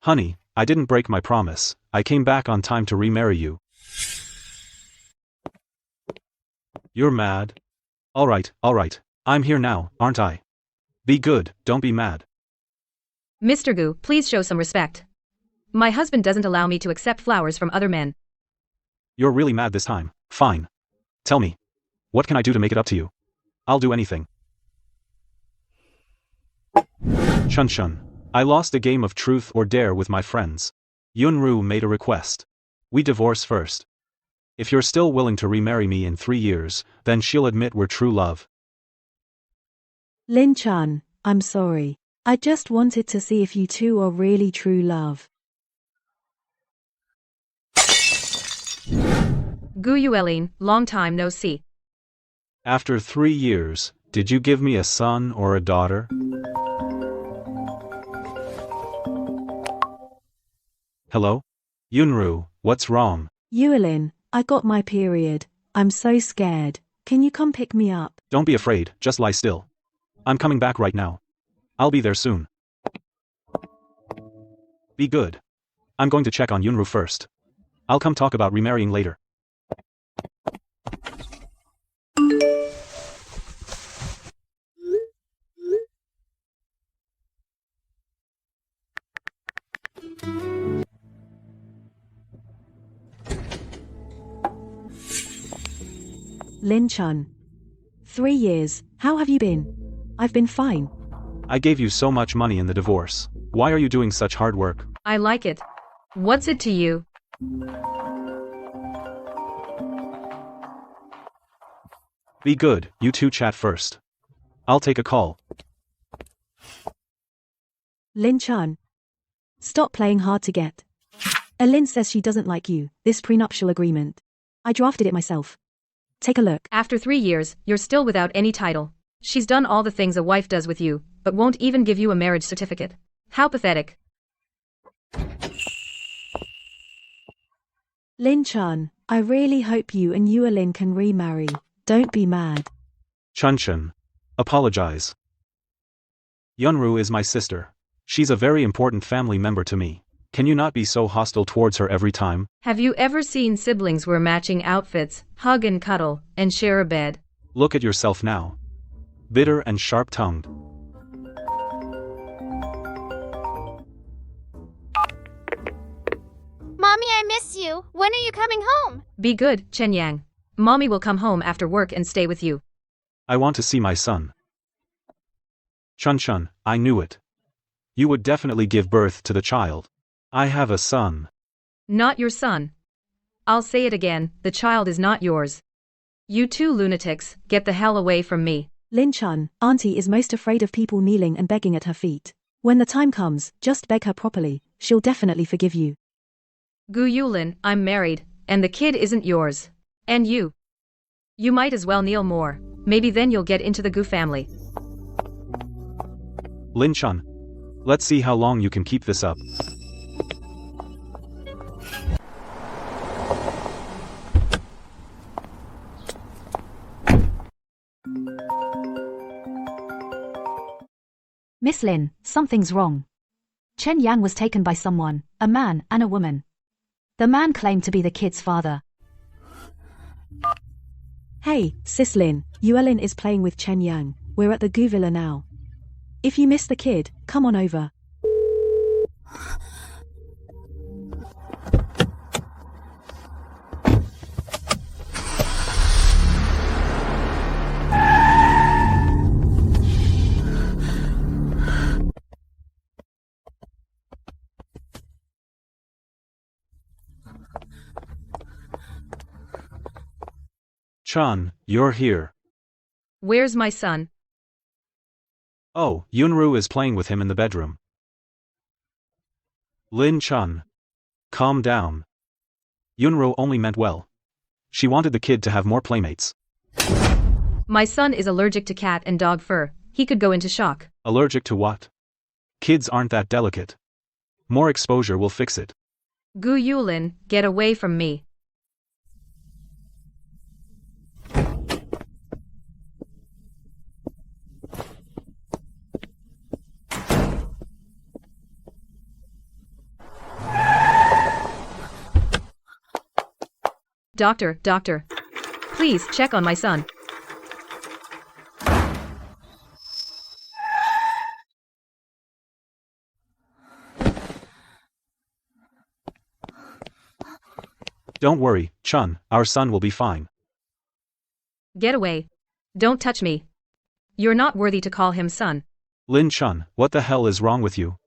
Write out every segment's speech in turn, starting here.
Honey, I didn't break my promise. I came back on time to remarry you. You're mad? Alright. I'm here now, aren't I? Be good, don't be mad. Mr. Gu, please show some respect. My husband doesn't allow me to accept flowers from other men. You're really mad this time. Fine. Tell me. What can I do to make it up to you? I'll do anything. Chun. I lost a game of truth or dare with my friends. Yunru made a request. We divorce first. If you're still willing to remarry me in 3 years, then she'll admit we're true love. Lin Chan, I'm sorry. I just wanted to see if you two are really true love. Gu Yuelin, long time no see. After 3 years, did you give me a son or a daughter? Hello? Yunru, what's wrong? Yuelin, I got my period. I'm so scared. Can you come pick me up? Don't be afraid, just lie still. I'm coming back right now. I'll be there soon. Be good. I'm going to check on Yunru first. I'll come talk about remarrying later. Lin Chun. 3 years, how have you been? I've been fine. I gave you so much money in the divorce. Why are you doing such hard work? I like it. What's it to you? Be good, you two chat first. I'll take a call. Lin Chun. Stop playing hard to get. Lin says she doesn't like you, this prenuptial agreement. I drafted it myself. Take a look. After 3 years, you're still without any title. She's done all the things a wife does with you, but won't even give you a marriage certificate. How pathetic. Lin Chun, I really hope you and Yuelin can remarry. Don't be mad. Chun. Apologize. Yunru is my sister. She's a very important family member to me. Can you not be so hostile towards her every time? Have you ever seen siblings wear matching outfits, hug and cuddle, and share a bed? Look at yourself now. Bitter and sharp-tongued. Mommy, I miss you. When are you coming home? Be good, Chen Yang. Mommy will come home after work and stay with you. I want to see my son. Chun, I knew it. You would definitely give birth to the child. I have a son. Not your son. I'll say it again, the child is not yours. You two lunatics, get the hell away from me. Lin Chun, Auntie is most afraid of people kneeling and begging at her feet. When the time comes, just beg her properly, she'll definitely forgive you. Gu Yulin, I'm married, and the kid isn't yours. And you. You might as well kneel more, maybe then you'll get into the Gu family. Lin Chun. Let's see how long you can keep this up. Miss Lin, something's wrong. Chen Yang was taken by someone, a man and a woman. The man claimed to be the kid's father. Hey, Sis Lin, Yuelin is playing with Chen Yang. We're at the Gu Villa now. If you miss the kid, come on over. Chun, you're here. Where's my son? Oh, Yunru is playing with him in the bedroom. Lin Chun. Calm down. Yunru only meant well. She wanted the kid to have more playmates. My son is allergic to cat and dog fur. He could go into shock. Allergic to what? Kids aren't that delicate. More exposure will fix it. Gu Yulin, get away from me. Doctor. Please check on my son. Don't worry, Chun, our son will be fine. Get away. Don't touch me. You're not worthy to call him son. Lin Chun, what the hell is wrong with you?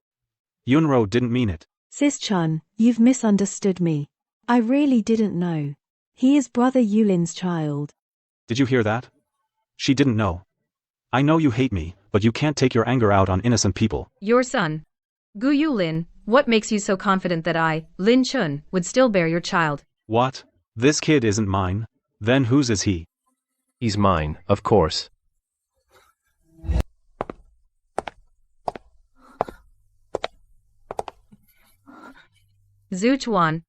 Yunro didn't mean it. Sis Chun, you've misunderstood me. I really didn't know. He is brother Yulin's child. Did you hear that? She didn't know. I know you hate me, but you can't take your anger out on innocent people. Your son. Gu Yulin, what makes you so confident that I, Lin Chun, would still bear your child? What? This kid isn't mine? Then whose is he? He's mine, of course. Zhu Chuan.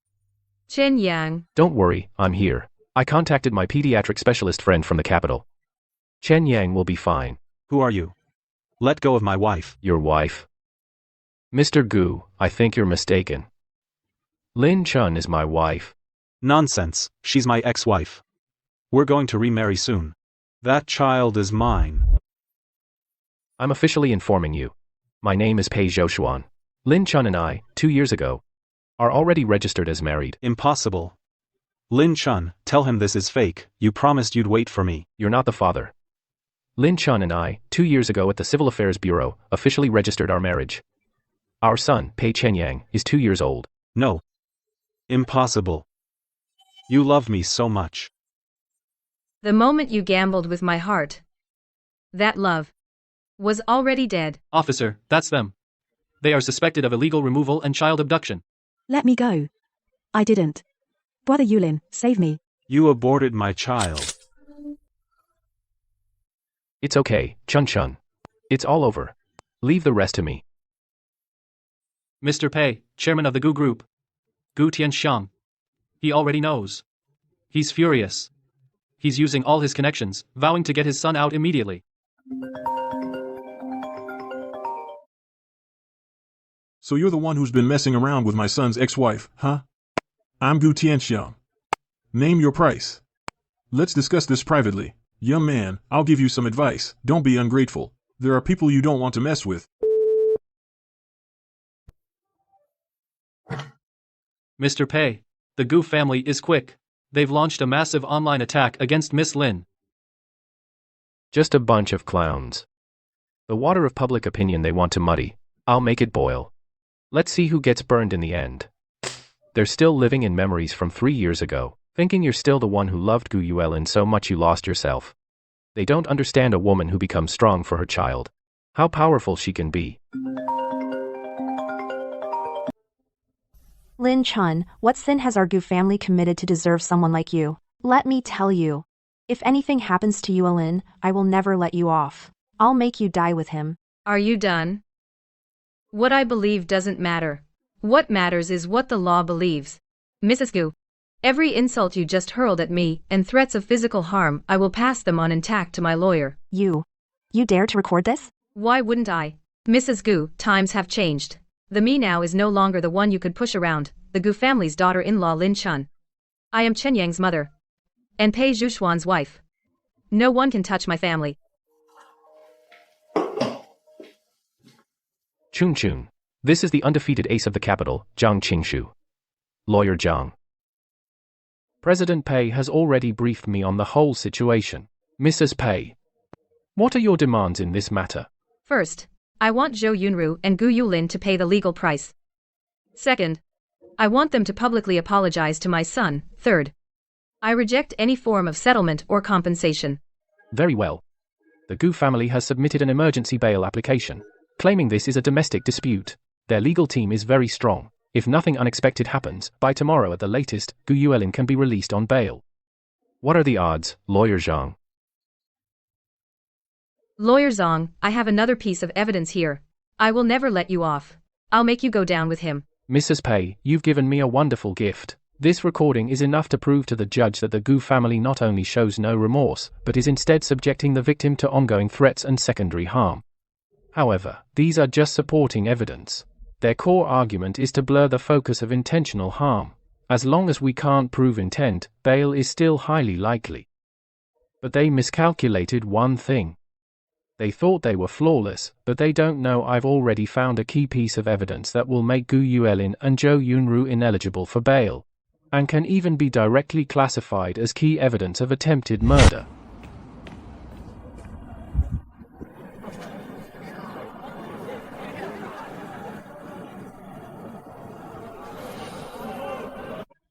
Chen Yang. Don't worry, I'm here. I contacted my pediatric specialist friend from the capital. Chen Yang will be fine. Who are you? Let go of my wife. Your wife? Mr. Gu, I think you're mistaken. Lin Chun is my wife. Nonsense, she's my ex-wife. We're going to remarry soon. That child is mine. I'm officially informing you. My name is Pei Zhoushuan. Lin Chun and I, 2 years ago, are already registered as married. Impossible. Lin Chun, tell him this is fake. You promised you'd wait for me. You're not the father. Lin Chun and I, 2 years ago at the Civil Affairs Bureau, officially registered our marriage. Our son, Pei Chenyang, is 2 years old. No. Impossible. You love me so much. The moment you gambled with my heart, that love was already dead. Officer, that's them. They are suspected of illegal removal and child abduction. Let me go. I didn't. Brother Yulin, save me. You aborted my child. It's okay, Chun Chun. It's all over. Leave the rest to me. Mr. Pei, chairman of the Gu Group. Gu Tianxiang. He already knows. He's furious. He's using all his connections, vowing to get his son out immediately. So you're the one who's been messing around with my son's ex-wife, huh? I'm Gu Tianxiang. Name your price. Let's discuss this privately. Young man, I'll give you some advice. Don't be ungrateful. There are people you don't want to mess with. Mr. Pei, the Gu family is quick. They've launched a massive online attack against Miss Lin. Just a bunch of clowns. The water of public opinion they want to muddy. I'll make it boil. Let's see who gets burned in the end. They're still living in memories from 3 years ago, thinking you're still the one who loved Gu Yuelin so much you lost yourself. They don't understand a woman who becomes strong for her child. How powerful she can be. Lin Chun, what sin has our Gu family committed to deserve someone like you? Let me tell you. If anything happens to Yuelin, I will never let you off. I'll make you die with him. Are you done? What I believe doesn't matter. What matters is what the law believes. Mrs. Gu, every insult you just hurled at me and threats of physical harm, I will pass them on intact to my lawyer. You dare to record this? Why wouldn't I? Mrs. Gu, times have changed. The me now is no longer the one you could push around, the Gu family's daughter-in-law Lin Chun. I am Chen Yang's mother. And Pei Zhoushuan's wife. No one can touch my family. Chun Chun. This is the undefeated ace of the capital, Zhang Qingshu. Lawyer Zhang. President Pei has already briefed me on the whole situation. Mrs. Pei, what are your demands in this matter? First, I want Zhou Yunru and Gu Yulin to pay the legal price. Second, I want them to publicly apologize to my son. Third, I reject any form of settlement or compensation. Very well. The Gu family has submitted an emergency bail application, claiming this is a domestic dispute. Their legal team is very strong. If nothing unexpected happens, by tomorrow at the latest, Gu Yuelin can be released on bail. What are the odds, Lawyer Zhang? Lawyer Zhang, I have another piece of evidence here. I will never let you off. I'll make you go down with him. Mrs. Pei, you've given me a wonderful gift. This recording is enough to prove to the judge that the Gu family not only shows no remorse, but is instead subjecting the victim to ongoing threats and secondary harm. However, these are just supporting evidence. Their core argument is to blur the focus of intentional harm. As long as we can't prove intent, bail is still highly likely. But they miscalculated one thing. They thought they were flawless, but they don't know I've already found a key piece of evidence that will make Gu Yuelin and Zhou Yunru ineligible for bail, and can even be directly classified as key evidence of attempted murder.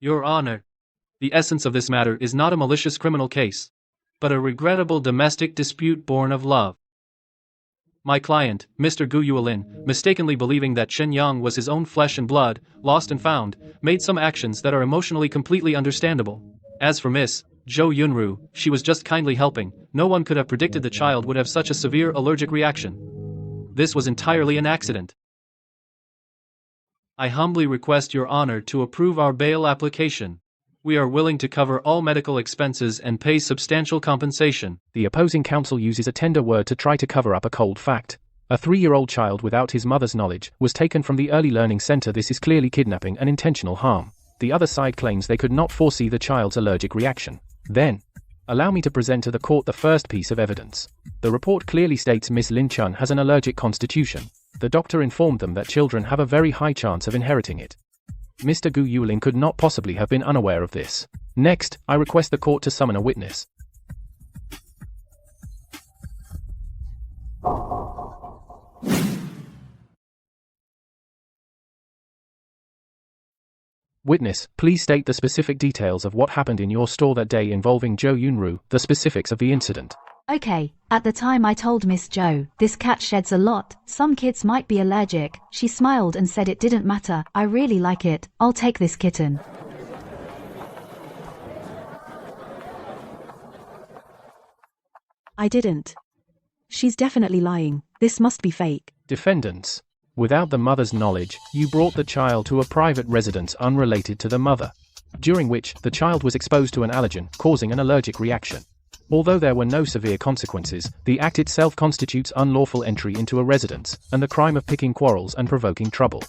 Your Honor, the essence of this matter is not a malicious criminal case, but a regrettable domestic dispute born of love. My client, Mr. Gu Yuelin, mistakenly believing that Chen Yang was his own flesh and blood, lost and found, made some actions that are emotionally completely understandable. As for Miss Zhou Yunru, she was just kindly helping. No one could have predicted the child would have such a severe allergic reaction. This was entirely an accident. I humbly request Your Honor to approve our bail application. We are willing to cover all medical expenses and pay substantial compensation. The opposing counsel uses a tender word to try to cover up a cold fact. A 3-year-old child without his mother's knowledge was taken from the early learning center. This is clearly kidnapping and intentional harm. The other side claims they could not foresee the child's allergic reaction. Then, allow me to present to the court the first piece of evidence. The report clearly states Miss Lin Chun has an allergic constitution. The doctor informed them that children have a very high chance of inheriting it. Mr. Gu Yuelin could not possibly have been unaware of this. Next, I request the court to summon a witness. Witness, please state the specific details of what happened in your store that day involving Zhou Yunru, the specifics of the incident. Okay, at the time I told Miss Zhou, this cat sheds a lot, some kids might be allergic. She smiled and said it didn't matter, I really like it, I'll take this kitten. I didn't. She's definitely lying. This must be fake. Defendants, without the mother's knowledge, you brought the child to a private residence unrelated to the mother, during which the child was exposed to an allergen, causing an allergic reaction. Although there were no severe consequences, the act itself constitutes unlawful entry into a residence, and the crime of picking quarrels and provoking trouble.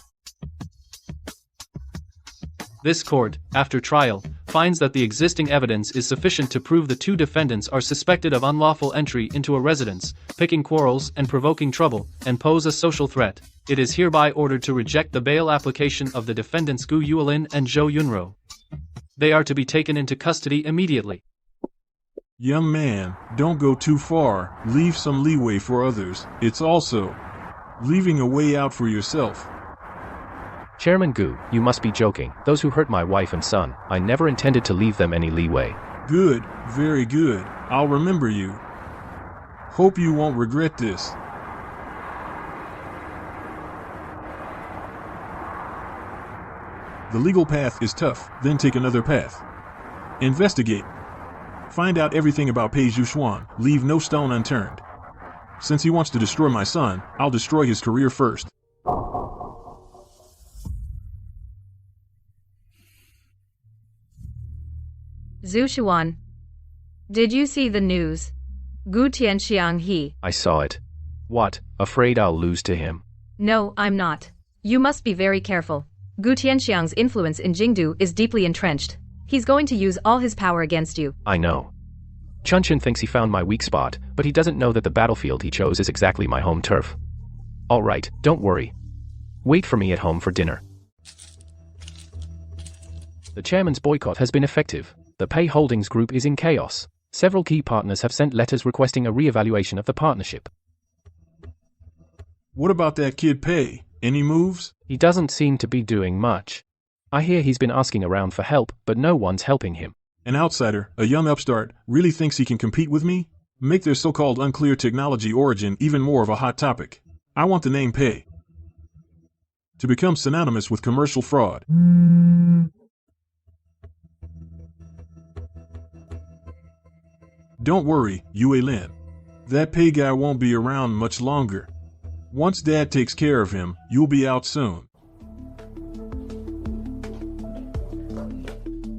This court, after trial, finds that the existing evidence is sufficient to prove the two defendants are suspected of unlawful entry into a residence, picking quarrels and provoking trouble, and pose a social threat. It is hereby ordered to reject the bail application of the defendants Gu Yuelin and Zhou Yunru. They are to be taken into custody immediately. Young man, don't go too far. Leave some leeway for others. It's also leaving a way out for yourself. Chairman Gu, you must be joking. Those who hurt my wife and son, I never intended to leave them any leeway. Good, very good. I'll remember you. Hope you won't regret this. The legal path is tough, then take another path. Investigate. Find out everything about Pei Zhuxuan. Leave no stone unturned. Since he wants to destroy my son, I'll destroy his career first. Zhuxuan, did you see the news? Gu Tianxiang he. I saw it. What, afraid I'll lose to him? No, I'm not. You must be very careful. Gu Tianxiang's influence in Jingdu is deeply entrenched. He's going to use all his power against you. I know. Chunchen thinks he found my weak spot, but he doesn't know that the battlefield he chose is exactly my home turf. All right, don't worry. Wait for me at home for dinner. The chairman's boycott has been effective. The Pei Holdings Group is in chaos. Several key partners have sent letters requesting a re-evaluation of the partnership. What about that kid Pei? Any moves? He doesn't seem to be doing much. I hear he's been asking around for help, but no one's helping him. An outsider, a young upstart, really thinks he can compete with me? Make their so-called unclear technology origin even more of a hot topic. I want the name Pei to become synonymous with commercial fraud. Don't worry, Yuelin. That Pei guy won't be around much longer. Once Dad takes care of him, you'll be out soon.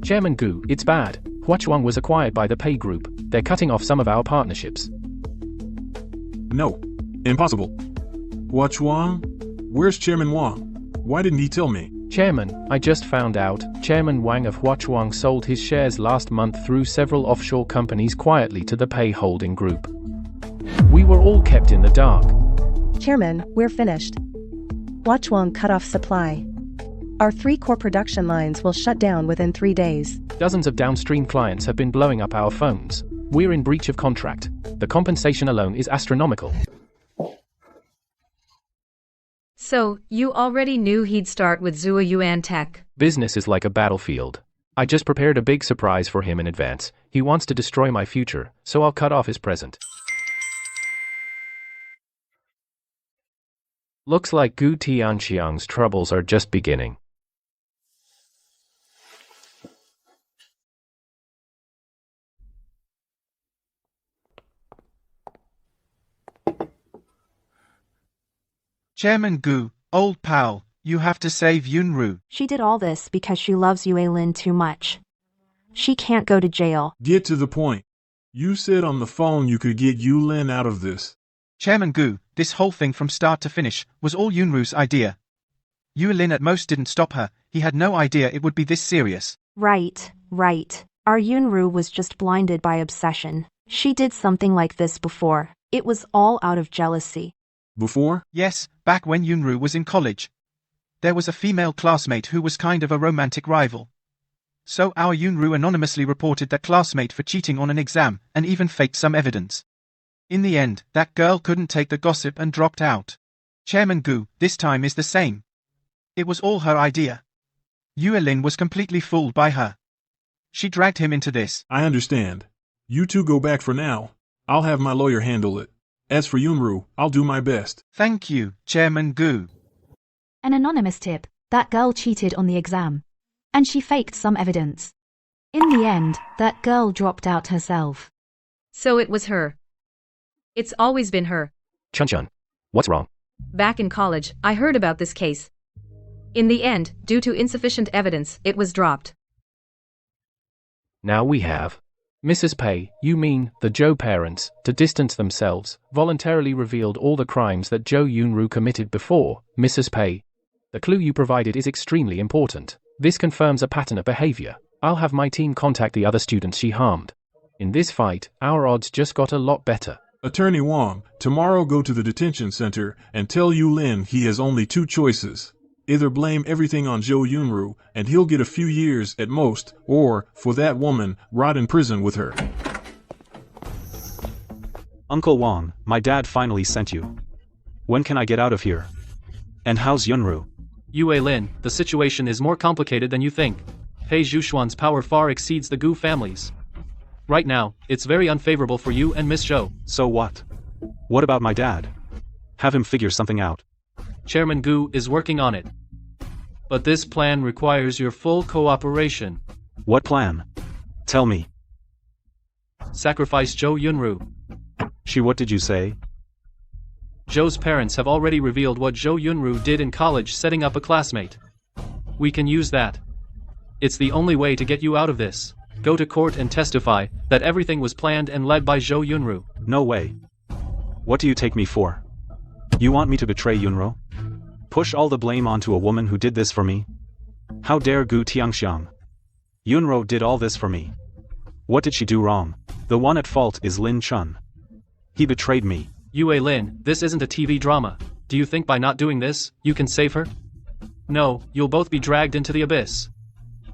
Chairman Gu, it's bad. Huachuang was acquired by the Pei Group. They're cutting off some of our partnerships. No. Impossible. Huachuang? Where's Chairman Wang? Why didn't he tell me? Chairman, I just found out, Chairman Wang of Huachuang sold his shares last month through several offshore companies quietly to the Pei Holding Group. We were all kept in the dark. Chairman, we're finished. Huachuang cut off supply. Our 3 core production lines will shut down within 3 days. Dozens of downstream clients have been blowing up our phones. We're in breach of contract. The compensation alone is astronomical. So, you already knew he'd start with Zhuo Yuan Tech. Business is like a battlefield. I just prepared a big surprise for him in advance. He wants to destroy my future, so I'll cut off his present. Looks like Gu Tianxiang's troubles are just beginning. Chairman Gu, old pal, you have to save Yunru. She did all this because she loves Yue Lin too much. She can't go to jail. Get to the point. You said on the phone you could get Yulin out of this. Chairman Gu, this whole thing from start to finish was all Yunru's idea. Yue Lin at most didn't stop her. He had no idea it would be this serious. Right. Our Yunru was just blinded by obsession. She did something like this before. It was all out of jealousy. Before? Yes, back when Yunru was in college. There was a female classmate who was kind of a romantic rival. So our Yunru anonymously reported that classmate for cheating on an exam and even faked some evidence. In the end, that girl couldn't take the gossip and dropped out. Chairman Gu, this time is the same. It was all her idea. Yue Lin was completely fooled by her. She dragged him into this. I understand. You two go back for now. I'll have my lawyer handle it. As for Yunru, I'll do my best. Thank you, Chairman Gu. An anonymous tip, that girl cheated on the exam. And she faked some evidence. In the end, that girl dropped out herself. So it was her. It's always been her. Chun, what's wrong? Back in college, I heard about this case. In the end, due to insufficient evidence, it was dropped. Now we have. Mrs. Pei, you mean, the Zhou parents, to distance themselves, voluntarily revealed all the crimes that Zhou Yunru committed before, Mrs. Pei. The clue you provided is extremely important. This confirms a pattern of behavior. I'll have my team contact the other students she harmed. In this fight, our odds just got a lot better. Attorney Wang, tomorrow go to the detention center and tell Yue Lin he has only 2 choices. Either blame everything on Zhou Yunru and he'll get a few years at most, or, for that woman, rot in prison with her. Uncle Wang, my dad finally sent you. When can I get out of here? And how's Yunru? Yue Lin, the situation is more complicated than you think. Pei Zhuxuan's power far exceeds the Gu family's. Right now, it's very unfavorable for you and Miss Zhou. So what? What about my dad? Have him figure something out. Chairman Gu is working on it. But this plan requires your full cooperation. What plan? Tell me. Sacrifice Zhou Yunru. What did you say? Zhou's parents have already revealed what Zhou Yunru did in college setting up a classmate. We can use that. It's the only way to get you out of this. Go to court and testify that everything was planned and led by Zhou Yunru. No way. What do you take me for? You want me to betray Yunru? Push all the blame onto a woman who did this for me? How dare Gu Tianxiang? Yunru did all this for me. What did she do wrong? The one at fault is Lin Chun. He betrayed me. Yue Lin, this isn't a TV drama. Do you think by not doing this, you can save her? No, you'll both be dragged into the abyss.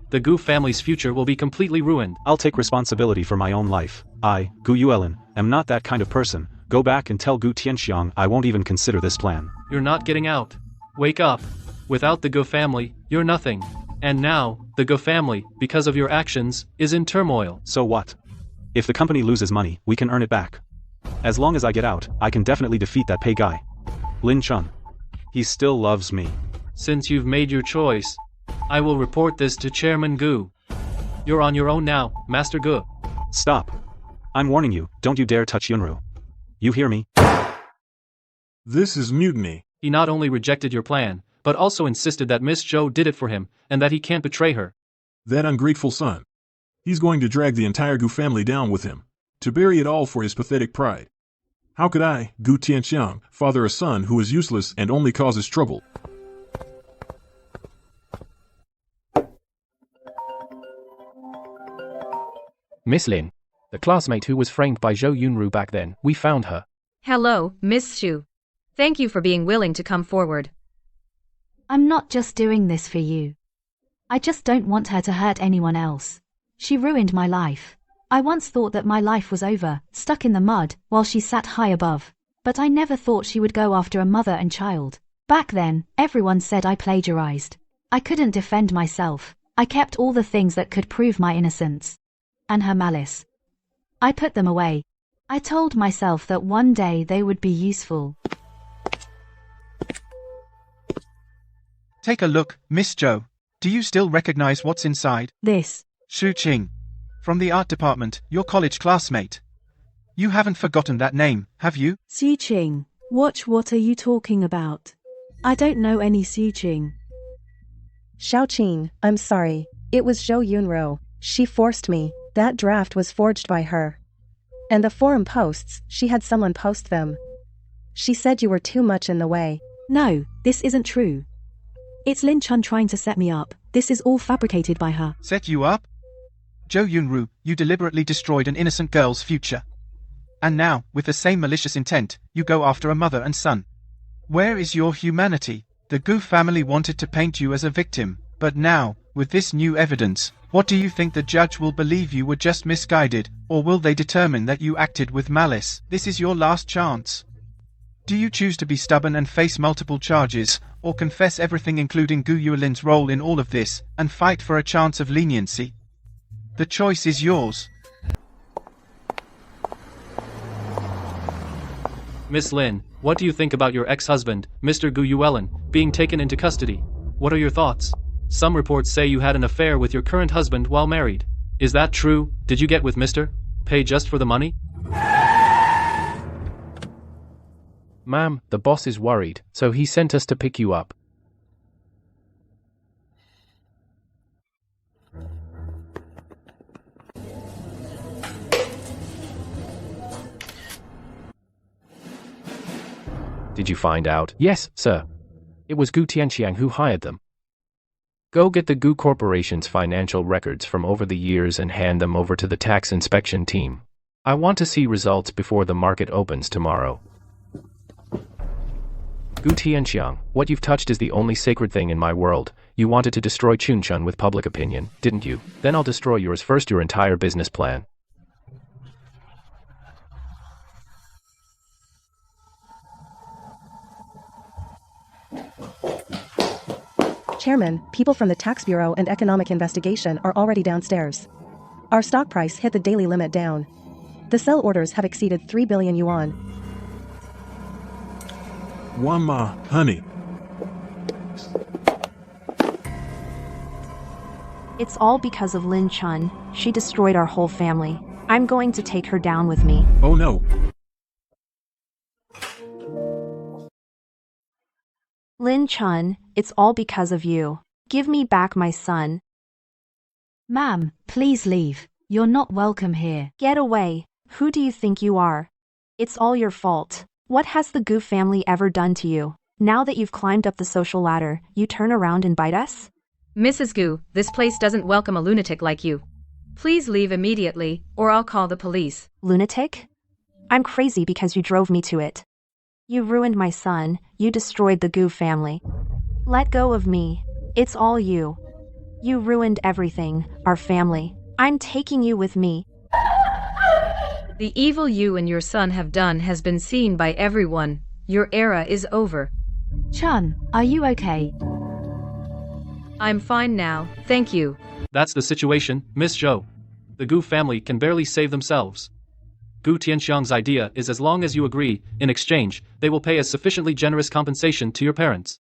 The Gu family's future will be completely ruined. I'll take responsibility for my own life. I, Gu Yuelin, am not that kind of person. Go back and tell Gu Tianxiang I won't even consider this plan. You're not getting out. Wake up. Without the Gu family, you're nothing. And now, the Gu family, because of your actions, is in turmoil. So what? If the company loses money, we can earn it back. As long as I get out, I can definitely defeat that Pei guy. Lin Chun. He still loves me. Since you've made your choice, I will report this to Chairman Gu. You're on your own now, Master Gu. Stop. I'm warning you, don't you dare touch Yunru. You hear me? This is mutiny. He not only rejected your plan, but also insisted that Miss Zhou did it for him, and that he can't betray her. That ungrateful son. He's going to drag the entire Gu family down with him, to bury it all for his pathetic pride. How could I, Gu Tianxiang, father a son who is useless and only causes trouble? Miss Lin, the classmate who was framed by Zhou Yunru back then, we found her. Hello, Miss Xu. Thank you for being willing to come forward. I'm not just doing this for you. I just don't want her to hurt anyone else. She ruined my life. I once thought that my life was over, stuck in the mud, while she sat high above. But I never thought she would go after a mother and child. Back then, everyone said I plagiarized. I couldn't defend myself. I kept all the things that could prove my innocence. And her malice. I put them away. I told myself that one day they would be useful. Take a look, Miss Zhou. Do you still recognize what's inside? This. Shu Qing. From the art department, your college classmate. You haven't forgotten that name, have you? Xu Qing. What are you talking about? I don't know any Xu Qing. Xiaoqing, I'm sorry. It was Zhou Yunru. She forced me. That draft was forged by her. And the forum posts, she had someone post them. She said you were too much in the way. No, this isn't true. It's Lin Chun trying to set me up. This is all fabricated by her. Set you up? Zhou Yunru, you deliberately destroyed an innocent girl's future. And now, with the same malicious intent, you go after a mother and son. Where is your humanity? The Gu family wanted to paint you as a victim, but now, with this new evidence, what do you think the judge will believe you were just misguided, or will they determine that you acted with malice? This is your last chance. Do you choose to be stubborn and face multiple charges, or confess everything including Gu Yuelin's role in all of this, and fight for a chance of leniency? The choice is yours. Miss Lin, what do you think about your ex-husband, Mr. Gu Yuelin, being taken into custody? What are your thoughts? Some reports say you had an affair with your current husband while married. Is that true? Did you get with Mr. Pay just for the money? Ma'am, the boss is worried, so he sent us to pick you up. Did you find out? Yes, sir. It was Gu Tianxiang who hired them. Go get the Gu Corporation's financial records from over the years and hand them over to the tax inspection team. I want to see results before the market opens tomorrow. Gu Tianxiang, what you've touched is the only sacred thing in my world. You wanted to destroy Chunchun with public opinion, didn't you? Then I'll destroy yours first, your entire business plan. Chairman, people from the Tax Bureau and Economic Investigation are already downstairs. Our stock price hit the daily limit down. The sell orders have exceeded 3 billion yuan. Wama, honey. It's all because of Lin Chun. She destroyed our whole family. I'm going to take her down with me. Oh no. Lin Chun, it's all because of you. Give me back my son. Ma'am, please leave. You're not welcome here. Get away. Who do you think you are? It's all your fault. What has the Gu family ever done to you? Now that you've climbed up the social ladder, you turn around and bite us? Mrs. Gu, this place doesn't welcome a lunatic like you. Please leave immediately, or I'll call the police. Lunatic? I'm crazy because you drove me to it. You ruined my son, you destroyed the Gu family. Let go of me. It's all you. You ruined everything, our family. I'm taking you with me. The evil you and your son have done has been seen by everyone. Your era is over. Chun, are you okay? I'm fine now, thank you. That's the situation, Miss Zhou. The Gu family can barely save themselves. Gu Tianxiang's idea is as long as you agree, in exchange, they will pay a sufficiently generous compensation to your parents.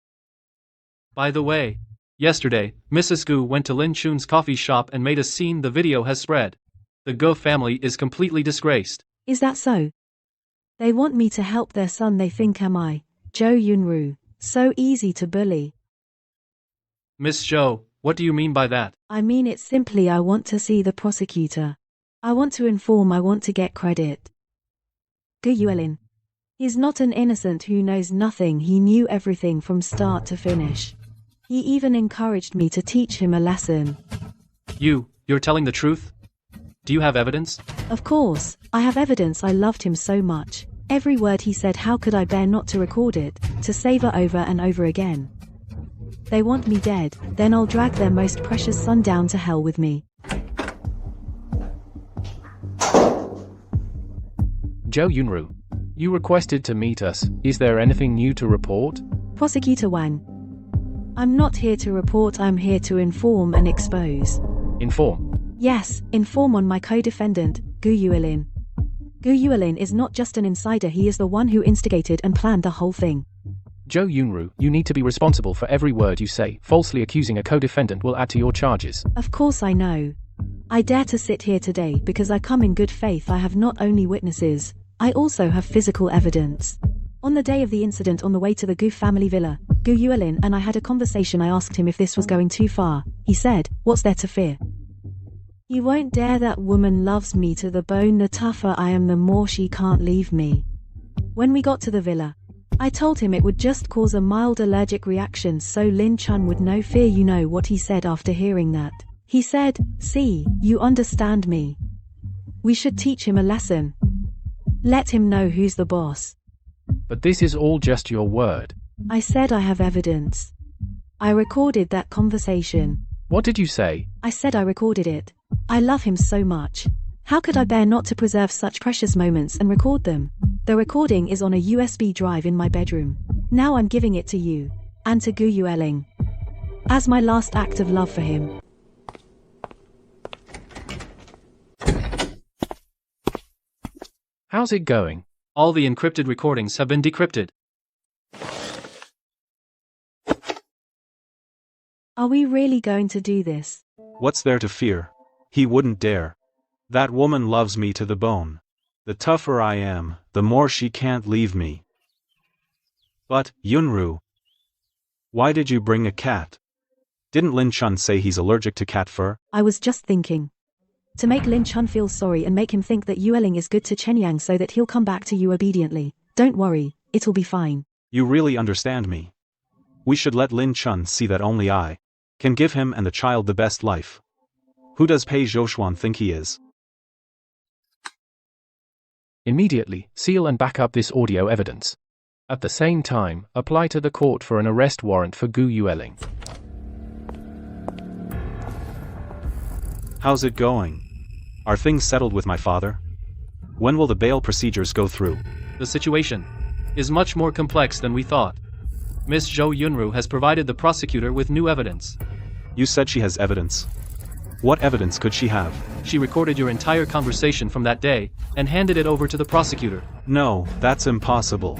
By the way, yesterday, Mrs. Gu went to Lin Chun's coffee shop and made a scene. The video has spread. The Gu family is completely disgraced. Is that so? They want me to help their son. They think am I, Zhou Yunru, so easy to bully. Miss Zhou, what do you mean by that? I mean it simply. I want to see the prosecutor. I want to inform. I want to get credit. Gu Yuelin. He's not an innocent who knows nothing. He knew everything from start to finish. He even encouraged me to teach him a lesson. You're telling the truth? Do you have evidence? Of course, I have evidence. I loved him so much. Every word he said, how could I bear not to record it, to savor over and over again? They want me dead, then I'll drag their most precious son down to hell with me. Zhou Yunru, you requested to meet us. Is there anything new to report? Prosecutor Wang. I'm not here to report, I'm here to inform and expose. Inform. Yes, inform on my co-defendant, Gu Yuelin. Gu Yuelin is not just an insider, he is the one who instigated and planned the whole thing. Zhou Yunru, you need to be responsible for every word you say. Falsely accusing a co-defendant will add to your charges. Of course I know. I dare to sit here today because I come in good faith. I have not only witnesses, I also have physical evidence. On the day of the incident on the way to the Gu family villa, Gu Yuelin and I had a conversation. I asked him if this was going too far. He said, "What's there to fear? You won't dare. That woman loves me to the bone. The tougher I am, the more she can't leave me." When we got to the villa, I told him it would just cause a mild allergic reaction so Lin Chun would no fear. You know what he said after hearing that? He said, "See, you understand me. We should teach him a lesson. Let him know who's the boss." But this is all just your word. I said I have evidence. I recorded that conversation. What did you say? I said I recorded it. I love him so much. How could I bear not to preserve such precious moments and record them? The recording is on a USB drive in my bedroom. Now I'm giving it to you, and to Gu Yueling, as my last act of love for him. How's it going? All the encrypted recordings have been decrypted. Are we really going to do this? What's there to fear? He wouldn't dare. That woman loves me to the bone. The tougher I am, the more she can't leave me. But, Yunru, why did you bring a cat? Didn't Lin Chun say he's allergic to cat fur? I was just thinking. To make Lin Chun feel sorry and make him think that Yueling is good to Chenyang so that he'll come back to you obediently. Don't worry, it'll be fine. You really understand me. We should let Lin Chun see that only I can give him and the child the best life. Who does Pei Zhoushuan think he is? Immediately, seal and back up this audio evidence. At the same time, apply to the court for an arrest warrant for Gu Yueling. How's it going? Are things settled with my father? When will the bail procedures go through? The situation is much more complex than we thought. Miss Zhou Yunru has provided the prosecutor with new evidence. You said she has evidence. What evidence could she have? She recorded your entire conversation from that day and handed it over to the prosecutor. No, that's impossible.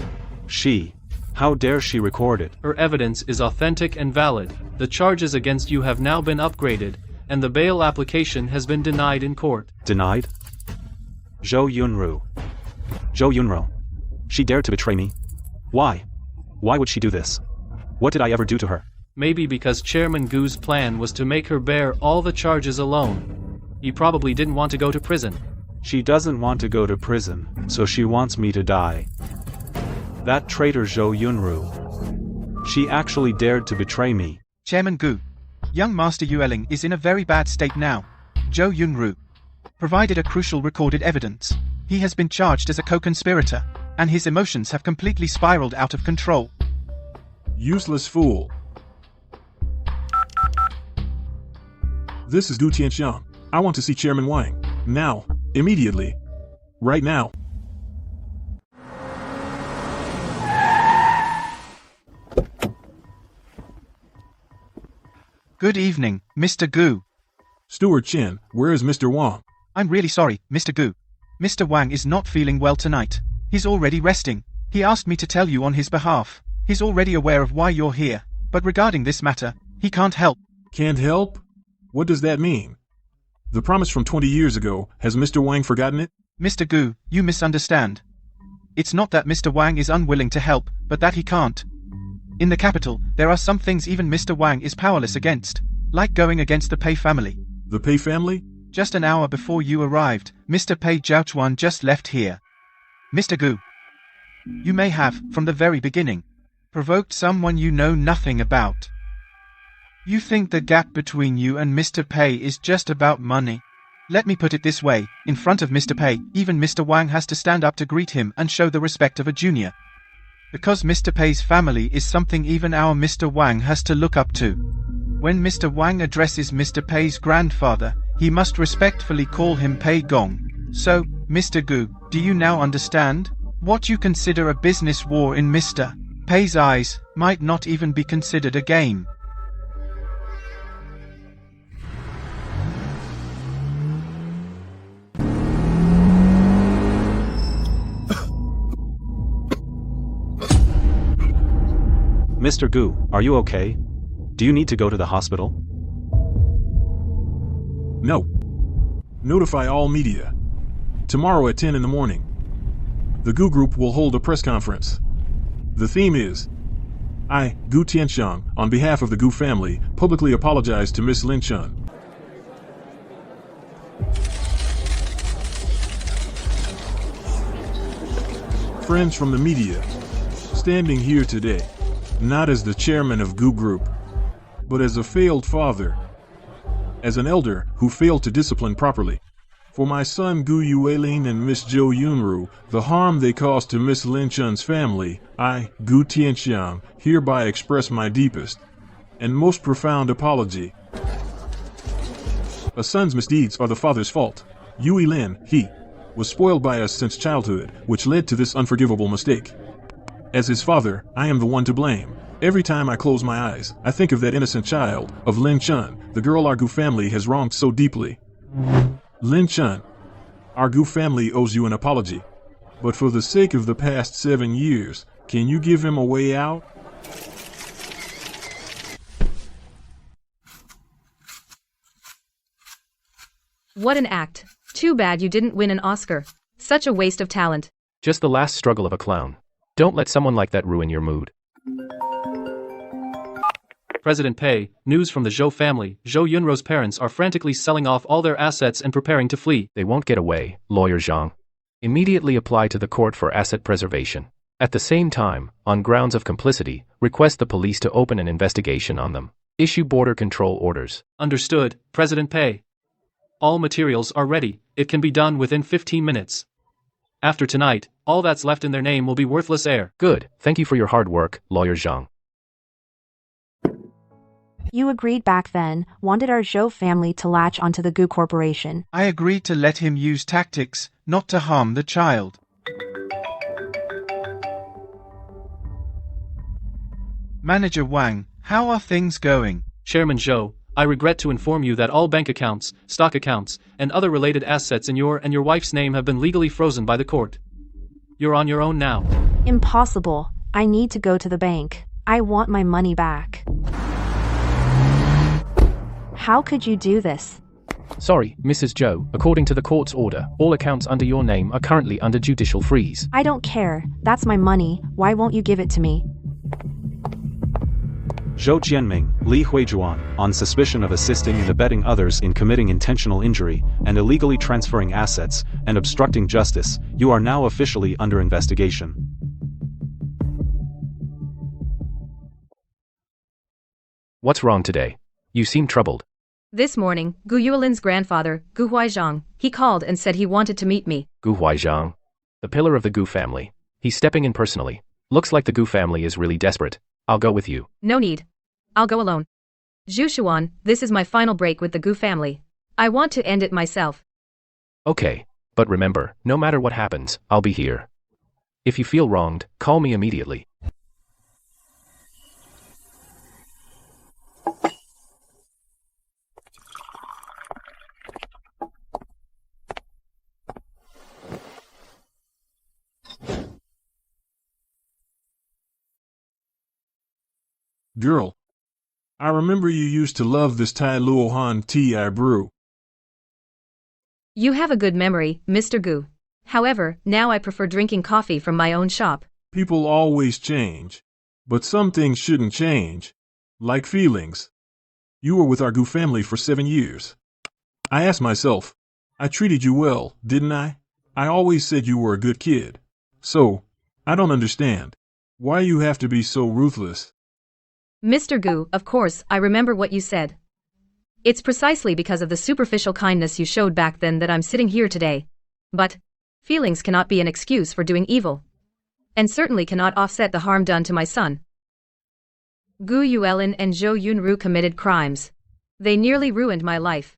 How dare she record it? Her evidence is authentic and valid. The charges against you have now been upgraded, and the bail application has been denied in court. Denied? Zhou Yunru. Zhou Yunru. She dared to betray me. Why? Why would she do this? What did I ever do to her? Maybe because Chairman Gu's plan was to make her bear all the charges alone. He probably didn't want to go to prison. She doesn't want to go to prison, so she wants me to die. That traitor Zhou Yunru. She actually dared to betray me. Chairman Gu, young Master Yueling is in a very bad state now. Zhou Yunru provided a crucial recorded evidence. He has been charged as a co-conspirator, and his emotions have completely spiraled out of control. Useless fool. This is Du Tianxiang. I want to see Chairman Wang. Now. Immediately. Right now. Good evening, Mr. Gu. Steward Chen, where is Mr. Wang? I'm really sorry, Mr. Gu. Mr. Wang is not feeling well tonight. He's already resting. He asked me to tell you on his behalf. He's already aware of why you're here, but regarding this matter, he can't help. Can't help? What does that mean? The promise from 20 years ago, has Mr. Wang forgotten it? Mr. Gu, you misunderstand. It's not that Mr. Wang is unwilling to help, but that he can't. In the capital, there are some things even Mr. Wang is powerless against, like going against the Pei family. The Pei family? Just an hour before you arrived, Mr. Pei Zhaochuan just left here. Mr. Gu, you may have, from the very beginning, provoked someone you know nothing about. You think the gap between you and Mr. Pei is just about money. Let me put it this way, in front of Mr. Pei, even Mr. Wang has to stand up to greet him and show the respect of a junior. Because Mr. Pei's family is something even our Mr. Wang has to look up to. When Mr. Wang addresses Mr. Pei's grandfather, he must respectfully call him Pei Gong. So, Mr. Gu, do you now understand? What you consider a business war in Mr. Pei's eyes might not even be considered a game. Mr. Gu, are you okay? Do you need to go to the hospital? No. Notify all media. Tomorrow at 10 in the morning. The Gu Group will hold a press conference. The theme is, I, Gu Tianxiang, on behalf of the Gu family, publicly apologize to Miss Lin Chun. Friends from the media, standing here today, not as the chairman of Gu Group, but as a failed father, as an elder who failed to discipline properly. For my son Gu Yuelin and Miss Zhou Yunru, the harm they caused to Miss Lin Chun's family, I, Gu Tianxiang, hereby express my deepest and most profound apology. A son's misdeeds are the father's fault. Yui Lin, he, was spoiled by us since childhood, which led to this unforgivable mistake. As his father, I am the one to blame. Every time I close my eyes, I think of that innocent child, of Lin Chun, the girl our Gu family has wronged so deeply. Lin Chun, our Gu family owes you an apology. But for the sake of the past 7 years, can you give him a way out? What an act. Too bad you didn't win an Oscar. Such a waste of talent. Just the last struggle of a clown. Don't let someone like that ruin your mood. President Pei, news from the Zhou family. Zhou Yunrou's parents are frantically selling off all their assets and preparing to flee. They won't get away, Lawyer Zhang. Immediately apply to the court for asset preservation. At the same time, on grounds of complicity, request the police to open an investigation on them. Issue border control orders. Understood, President Pei. All materials are ready. It can be done within 15 minutes. After tonight, all that's left in their name will be worthless air. Good. Thank you for your hard work, Lawyer Zhang. You agreed back then, wanted our Zhou family to latch onto the Gu Corporation. I agreed to let him use tactics, not to harm the child. Manager Wang, how are things going? Chairman Zhou, I regret to inform you that all bank accounts, stock accounts, and other related assets in your and your wife's name have been legally frozen by the court. You're on your own now. Impossible. I need to go to the bank. I want my money back. How could you do this? Sorry, Mrs. Zhou, according to the court's order, all accounts under your name are currently under judicial freeze. I don't care. That's my money. Why won't you give it to me? Zhou Jianming, Li Huizhuan, on suspicion of assisting and abetting others in committing intentional injury, and illegally transferring assets, and obstructing justice, you are now officially under investigation. What's wrong today? You seem troubled. This morning, Gu Yuelin's grandfather, Gu Huizhang, he called and said he wanted to meet me. Gu Huizhang, the pillar of the Gu family. He's stepping in personally. Looks like the Gu family is really desperate. I'll go with you. No need. I'll go alone. Zhu Xuan, this is my final break with the Gu family. I want to end it myself. Okay, but remember, no matter what happens, I'll be here. If you feel wronged, call me immediately. Girl, I remember you used to love this Tai Luohan tea I brew. You have a good memory, Mr. Gu. However, now I prefer drinking coffee from my own shop. People always change, but some things shouldn't change, like feelings. You were with our Gu family for 7 years. I asked myself, I treated you well, didn't I? I always said you were a good kid. So, I don't understand why you have to be so ruthless. Mr. Gu, of course, I remember what you said. It's precisely because of the superficial kindness you showed back then that I'm sitting here today. But feelings cannot be an excuse for doing evil. And certainly cannot offset the harm done to my son. Gu Yuelin and Zhou Yunru committed crimes. They nearly ruined my life.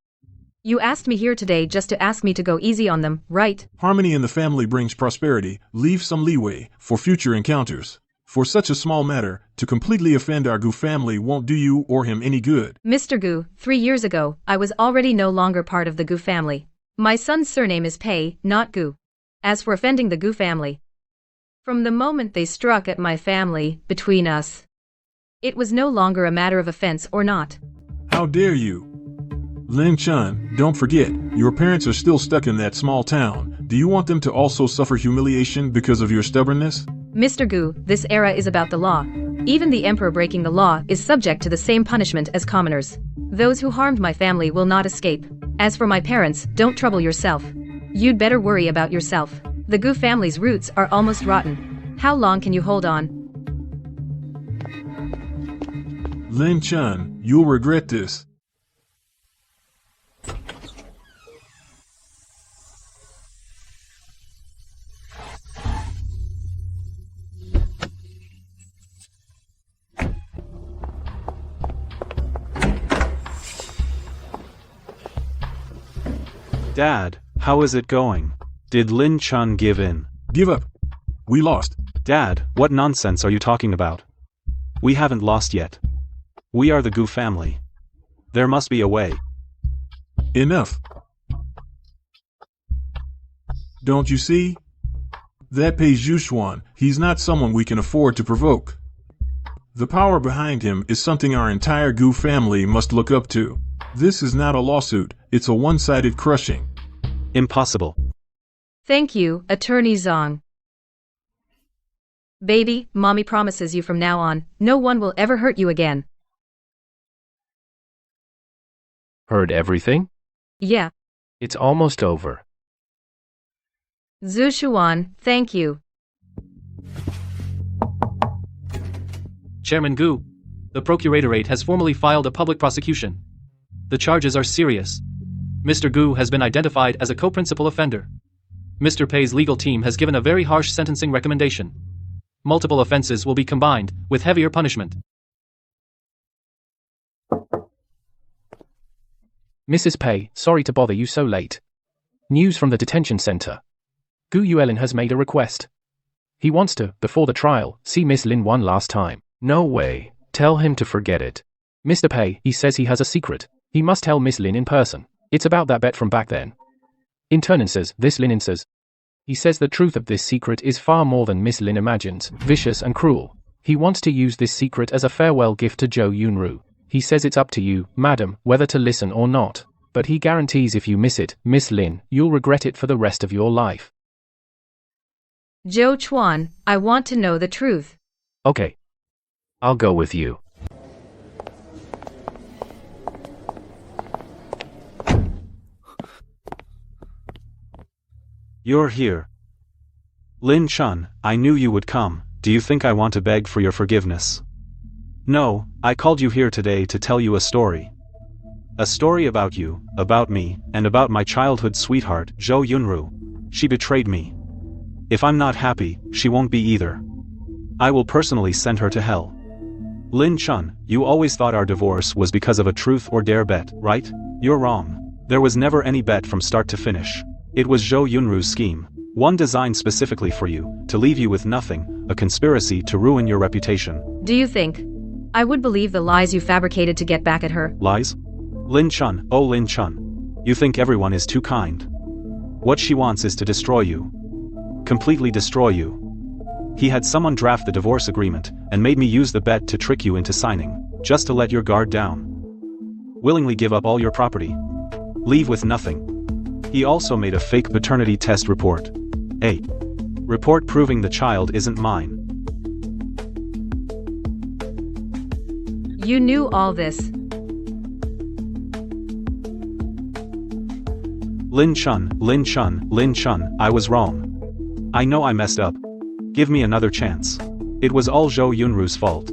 You asked me here today just to ask me to go easy on them, right? Harmony in the family brings prosperity. Leave some leeway for future encounters. For such a small matter, to completely offend our Gu family won't do you or him any good. Mr. Gu, 3 years ago, I was already no longer part of the Gu family. My son's surname is Pei, not Gu. As for offending the Gu family, from the moment they struck at my family, between us, it was no longer a matter of offense or not. How dare you? Lin Chun, don't forget, your parents are still stuck in that small town. Do you want them to also suffer humiliation because of your stubbornness? Mr. Gu, this era is about the law. Even the emperor breaking the law is subject to the same punishment as commoners. Those who harmed my family will not escape. As for my parents, don't trouble yourself. You'd better worry about yourself. The Gu family's roots are almost rotten. How long can you hold on? Lin Chun, you'll regret this. Dad, how is it going? Did Lin Chun give in? Give up. We lost. Dad, what nonsense are you talking about? We haven't lost yet. We are the Gu family. There must be a way. Enough. Don't you see? That Pei Zhuxuan, he's not someone we can afford to provoke. The power behind him is something our entire Gu family must look up to. This is not a lawsuit, it's a one-sided crushing. Impossible. Thank you, Attorney Zong. Baby, Mommy promises you from now on, no one will ever hurt you again. Heard everything? Yeah. It's almost over. Zhuxuan, thank you. Chairman Gu, the Procuratorate has formally filed a public prosecution. The charges are serious. Mr. Gu has been identified as a co-principal offender. Mr. Pei's legal team has given a very harsh sentencing recommendation. Multiple offenses will be combined, with heavier punishment. Mrs. Pei, sorry to bother you so late. News from the detention center. Gu Yuelin has made a request. He wants to, before the trial, see Miss Lin one last time. No way. Tell him to forget it. Mr. Pei, he says he has a secret. He must tell Miss Lin in person. It's about that bet from back then. In turn insays, this Lin insays. He says the truth of this secret is far more than Miss Lin imagines, vicious and cruel. He wants to use this secret as a farewell gift to Zhou Yunru. He says it's up to you, madam, whether to listen or not. But he guarantees if you miss it, Miss Lin, you'll regret it for the rest of your life. Zhou Chuan, I want to know the truth. Okay. I'll go with you. You're here. Lin Chun, I knew you would come. Do you think I want to beg for your forgiveness? No, I called you here today to tell you a story. A story about you, about me, and about my childhood sweetheart, Zhou Yunru. She betrayed me. If I'm not happy, she won't be either. I will personally send her to hell. Lin Chun, you always thought our divorce was because of a truth or dare bet, right? You're wrong. There was never any bet from start to finish. It was Zhou Yunru's scheme. One designed specifically for you, to leave you with nothing, a conspiracy to ruin your reputation. Do you think I would believe the lies you fabricated to get back at her? Lies? Lin Chun, oh Lin Chun. You think everyone is too kind. What she wants is to destroy you. Completely destroy you. He had someone draft the divorce agreement, and made me use the bet to trick you into signing, just to let your guard down. Willingly give up all your property. Leave with nothing. He also made a fake paternity test report. A report proving the child isn't mine. You knew all this. Lin Chun, Lin Chun, Lin Chun, I was wrong. I know I messed up. Give me another chance. It was all Zhou Yunru's fault.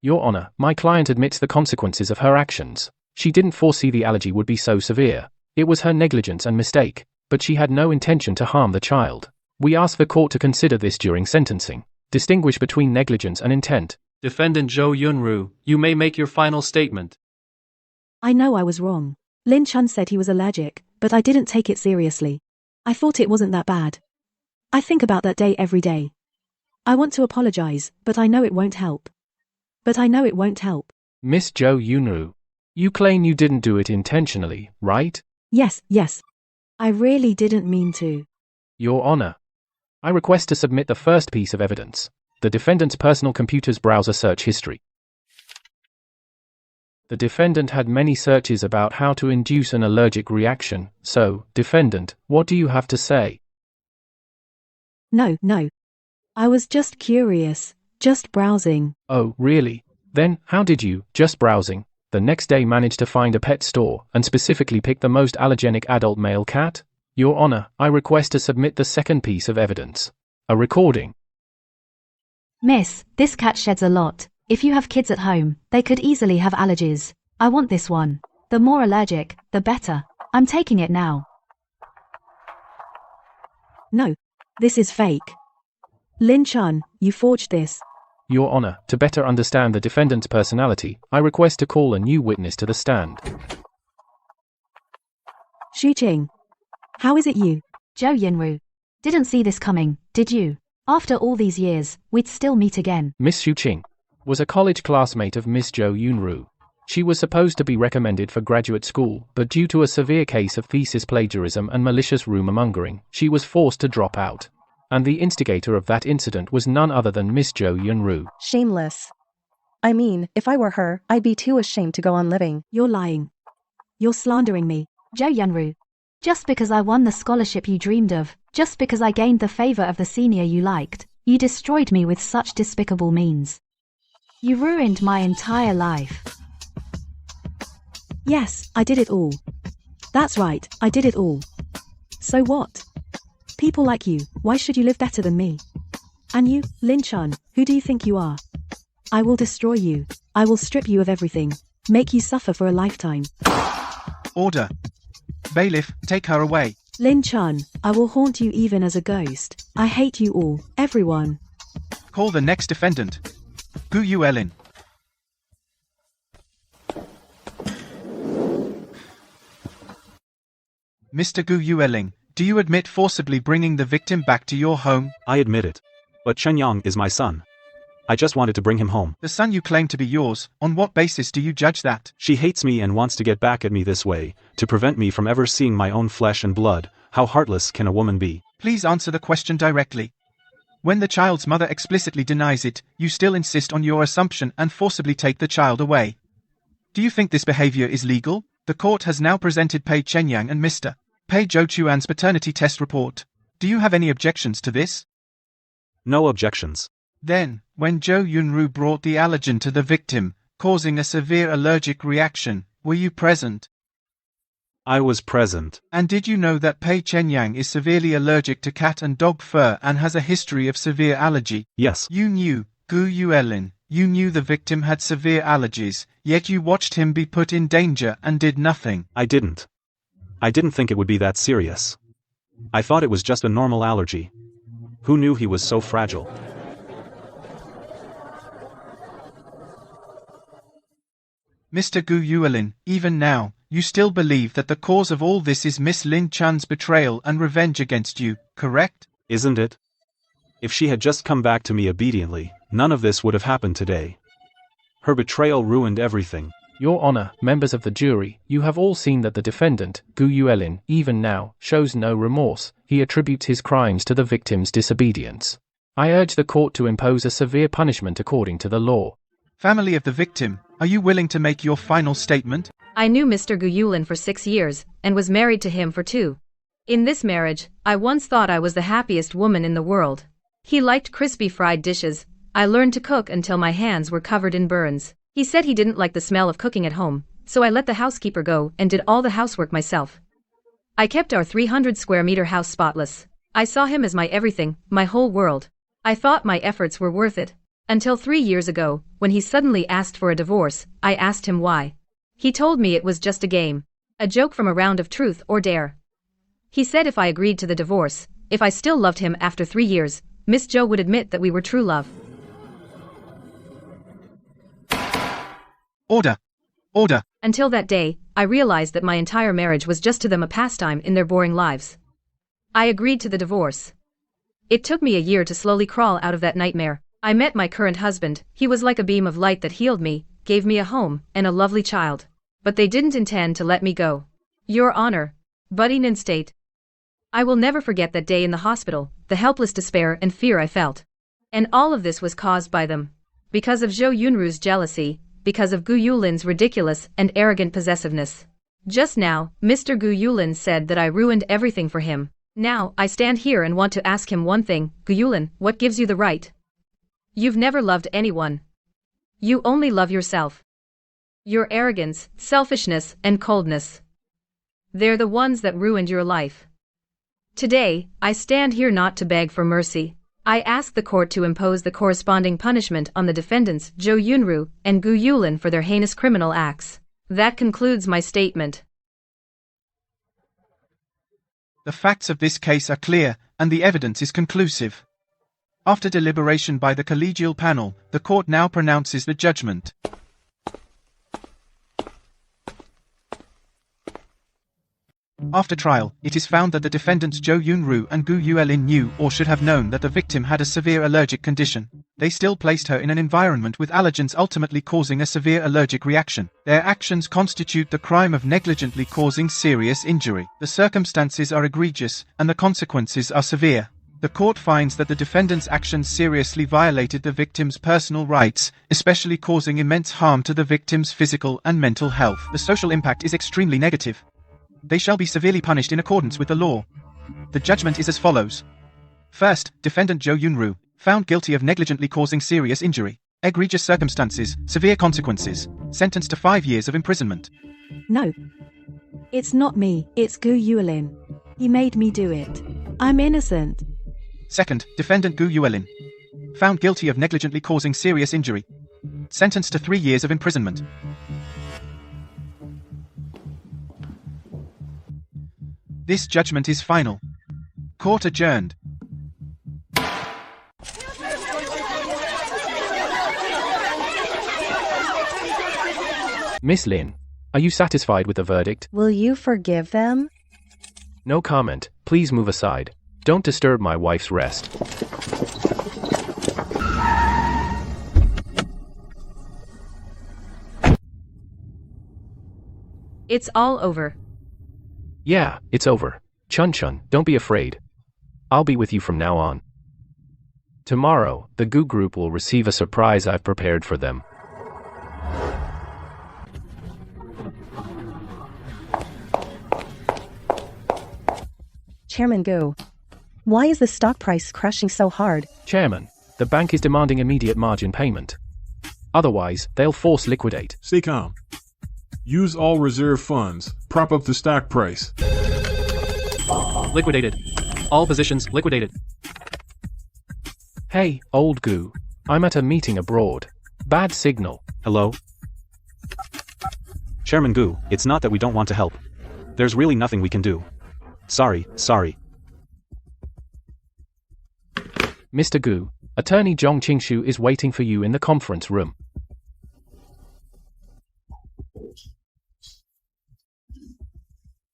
Your Honor, my client admits the consequences of her actions. She didn't foresee the allergy would be so severe. It was her negligence and mistake, but she had no intention to harm the child. We ask the court to consider this during sentencing. Distinguish between negligence and intent. Defendant Jo Yunru, you may make your final statement. I know I was wrong. Lin Chun said he was allergic, but I didn't take it seriously. I thought it wasn't that bad. I think about that day every day. I want to apologize, but I know it won't help. Miss Jo Yunru, you claim you didn't do it intentionally, right? Yes. I really didn't mean to. Your Honor, I request to submit the first piece of evidence, the defendant's personal computer's browser search history. The defendant had many searches about how to induce an allergic reaction, so, defendant, what do you have to say? No. I was just curious, just browsing. Oh, really? Then, how did you, just browsing, the next day manage to find a pet store and specifically pick the most allergenic adult male cat? Your Honor, I request to submit the second piece of evidence, a recording. Miss, this cat sheds a lot. If you have kids at home, they could easily have allergies. I want this one. The more allergic, the better. I'm taking it now. No. This is fake. Lin Chun, you forged this. Your Honor, to better understand the defendant's personality, I request to call a new witness to the stand. Xu Qing. How is it you? Jo Yunru. Didn't see this coming, did you? After all these years, we'd still meet again. Miss Xu Qing was a college classmate of Miss Jo Yunru. She was supposed to be recommended for graduate school, but due to a severe case of thesis plagiarism and malicious rumor-mongering, she was forced to drop out. And the instigator of that incident was none other than Miss Jo Yunru. Shameless. I mean, if I were her, I'd be too ashamed to go on living. You're lying. You're slandering me. Jo Yunru. Just because I won the scholarship you dreamed of, just because I gained the favor of the senior you liked, you destroyed me with such despicable means. You ruined my entire life. Yes, I did it all. That's right, I did it all. So what? People like you, why should you live better than me? And you, Lin Chun, who do you think you are? I will destroy you. I will strip you of everything. Make you suffer for a lifetime. Order. Bailiff, take her away. Lin Chun, I will haunt you even as a ghost. I hate you all, everyone. Call the next defendant. Gu Yuelin. Mr. Gu Yueling, do you admit forcibly bringing the victim back to your home? I admit it. But Chen Yang is my son. I just wanted to bring him home. The son you claim to be yours, on what basis do you judge that? She hates me and wants to get back at me this way, to prevent me from ever seeing my own flesh and blood. How heartless can a woman be? Please answer the question directly. When the child's mother explicitly denies it, you still insist on your assumption and forcibly take the child away. Do you think this behavior is legal? The court has now presented Pei Chenyang and Mr. Pei Zhouchuan's paternity test report. Do you have any objections to this? No objections. Then, when Jo Yunru brought the allergen to the victim, causing a severe allergic reaction, were you present? I was present. And did you know that Pei Chenyang is severely allergic to cat and dog fur and has a history of severe allergy? Yes. You knew, Gu Yuelin, you knew the victim had severe allergies, yet you watched him be put in danger and did nothing. I didn't. I didn't think it would be that serious. I thought it was just a normal allergy. Who knew he was so fragile? Mr. Gu Yuelin, even now, you still believe that the cause of all this is Miss Lin Chan's betrayal and revenge against you, correct? Isn't it? If she had just come back to me obediently, none of this would have happened today. Her betrayal ruined everything. Your Honor, members of the jury, you have all seen that the defendant, Gu Yuelin, even now, shows no remorse. He attributes his crimes to the victim's disobedience. I urge the court to impose a severe punishment according to the law. Family of the victim, are you willing to make your final statement? I knew Mr. Gu Yulin for 6 years, and was married to him for 2. In this marriage, I once thought I was the happiest woman in the world. He liked crispy fried dishes. I learned to cook until my hands were covered in burns. He said he didn't like the smell of cooking at home, so I let the housekeeper go and did all the housework myself. I kept our 300 square meter house spotless. I saw him as my everything, my whole world. I thought my efforts were worth it. Until 3 years ago, when he suddenly asked for a divorce, I asked him why. He told me it was just a game. A joke from a round of truth or dare. He said if I agreed to the divorce, if I still loved him after 3 years, Miss Jo would admit that we were true love. Order! Order! Until that day, I realized that my entire marriage was just to them a pastime in their boring lives. I agreed to the divorce. It took me a year to slowly crawl out of that nightmare. I met my current husband. He was like a beam of light that healed me, gave me a home, and a lovely child. But they didn't intend to let me go. Your Honor. Budding in state. I will never forget that day in the hospital, the helpless despair and fear I felt. And all of this was caused by them. Because of Zhou Yunru's jealousy, because of Gu Yulin's ridiculous and arrogant possessiveness. Just now, Mr. Gu Yulin said that I ruined everything for him. Now, I stand here and want to ask him one thing. Gu Yulin, what gives you the right? You've never loved anyone. You only love yourself. Your arrogance, selfishness, and coldness. They're the ones that ruined your life. Today, I stand here not to beg for mercy. I ask the court to impose the corresponding punishment on the defendants Zhou Yunru and Gu Yulin for their heinous criminal acts. That concludes my statement. The facts of this case are clear, and the evidence is conclusive. After deliberation by the collegial panel, the court now pronounces the judgment. After trial, it is found that the defendants Zhou Yunru and Gu Yuelin knew or should have known that the victim had a severe allergic condition. They still placed her in an environment with allergens, ultimately causing a severe allergic reaction. Their actions constitute the crime of negligently causing serious injury. The circumstances are egregious, and the consequences are severe. The court finds that the defendants' actions seriously violated the victim's personal rights, especially causing immense harm to the victim's physical and mental health. The social impact is extremely negative. They shall be severely punished in accordance with the law. The judgment is as follows. First, defendant Zhou Yunru, found guilty of negligently causing serious injury, egregious circumstances, severe consequences, sentenced to 5 years of imprisonment. No. It's not me, it's Gu Yuelin. He made me do it. I'm innocent. Second, defendant Gu Yuelin, found guilty of negligently causing serious injury, sentenced to 3 years of imprisonment. This judgment is final. Court adjourned. Miss Lin, are you satisfied with the verdict? Will you forgive them? No comment. Please move aside. Don't disturb my wife's rest. It's all over. Yeah, it's over. Chun, don't be afraid. I'll be with you from now on. Tomorrow, the Gu group will receive a surprise I've prepared for them. Chairman Gu, why is the stock price crashing so hard? Chairman, the bank is demanding immediate margin payment. Otherwise, they'll force liquidate. Stay calm. Use all reserve funds. Prop up the stock price. Liquidated. All positions liquidated. Hey, old Gu. I'm at a meeting abroad. Bad signal. Hello? Chairman Gu, it's not that we don't want to help. There's really nothing we can do. Sorry. Mr. Gu, Attorney Zhong Qingshu is waiting for you in the conference room.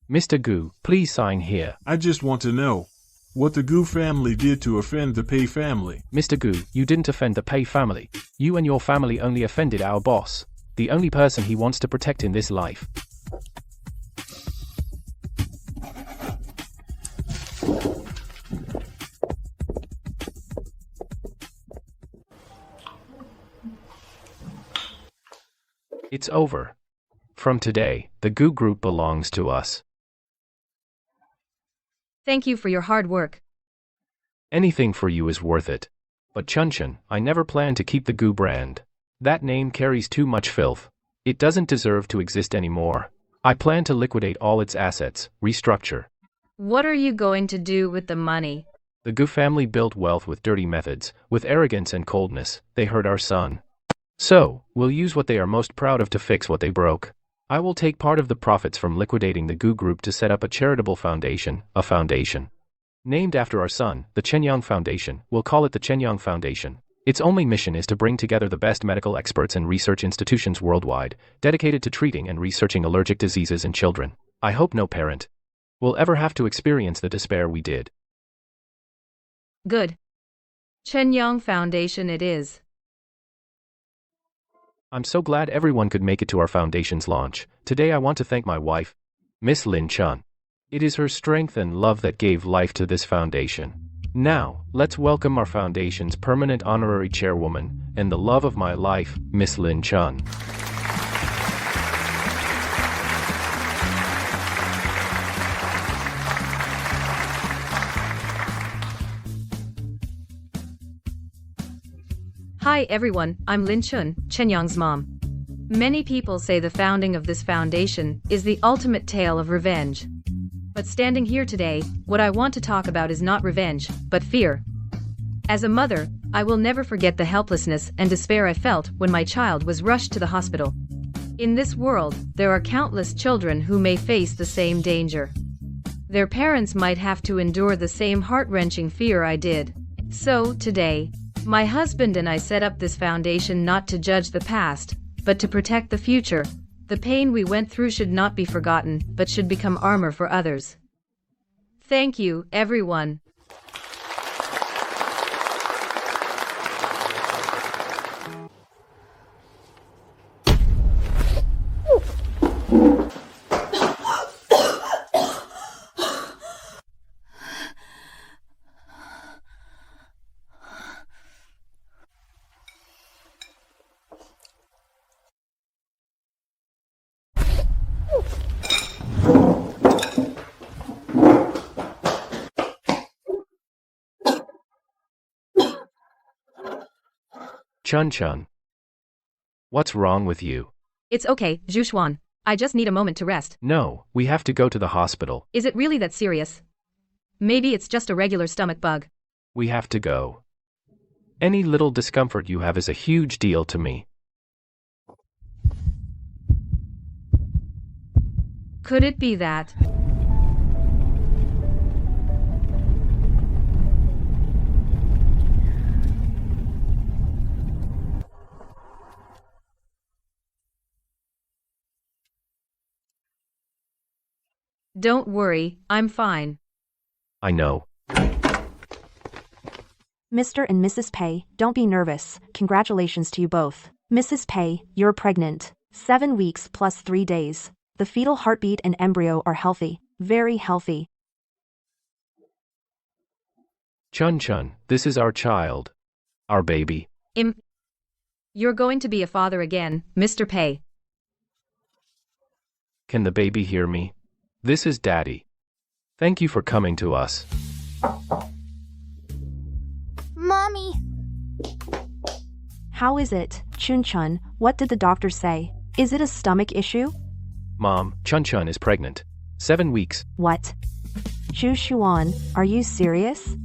Mr. Gu, please sign here. I just want to know what the Gu family did to offend the Pei family. Mr. Gu, you didn't offend the Pei family. You and your family only offended our boss, the only person he wants to protect in this life. It's over. From today, the Gu group belongs to us. Thank you for your hard work. Anything for you is worth it. But Chun, I never planned to keep the Gu brand. That name carries too much filth. It doesn't deserve to exist anymore. I plan to liquidate all its assets, restructure. What are you going to do with the money? The Gu family built wealth with dirty methods, with arrogance and coldness. They hurt our son. So, we'll use what they are most proud of to fix what they broke. I will take part of the profits from liquidating the Gu group to set up a charitable foundation, named after our son, the Chenyang Foundation. We'll call it the Chenyang Foundation. Its only mission is to bring together the best medical experts and research institutions worldwide, dedicated to treating and researching allergic diseases in children. I hope no parent will ever have to experience the despair we did. Good. Chenyang Foundation it is. I'm so glad everyone could make it to our foundation's launch. Today I want to thank my wife, Miss Lin Chun. It is her strength and love that gave life to this foundation. Now, let's welcome our foundation's permanent honorary chairwoman, and the love of my life, Miss Lin Chun. Hi everyone, I'm Lin Chun, Chenyang's mom. Many people say the founding of this foundation is the ultimate tale of revenge. But standing here today, what I want to talk about is not revenge, but fear. As a mother, I will never forget the helplessness and despair I felt when my child was rushed to the hospital. In this world, there are countless children who may face the same danger. Their parents might have to endure the same heart-wrenching fear I did. So, today, my husband and I set up this foundation not to judge the past, but to protect the future. The pain we went through should not be forgotten, but should become armor for others. Thank you, everyone. Chun. What's wrong with you? It's okay, Zhuxuan. I just need a moment to rest. No, we have to go to the hospital. Is it really that serious? Maybe it's just a regular stomach bug. We have to go. Any little discomfort you have is a huge deal to me. Could it be that? Don't worry, I'm fine. I know. Mr. and Mrs. Pei, don't be nervous. Congratulations to you both. Mrs. Pei, you're pregnant. 7 weeks plus 3 days. The fetal heartbeat and embryo are healthy. Very healthy. Chun, this is our child. Our baby. You're going to be a father again, Mr. Pei. Can the baby hear me? This is Daddy. Thank you for coming to us. Mommy. How is it, Chun? What did the doctor say? Is it a stomach issue? Mom, Chun is pregnant. 7 weeks. What? Zhuxuan, are you serious?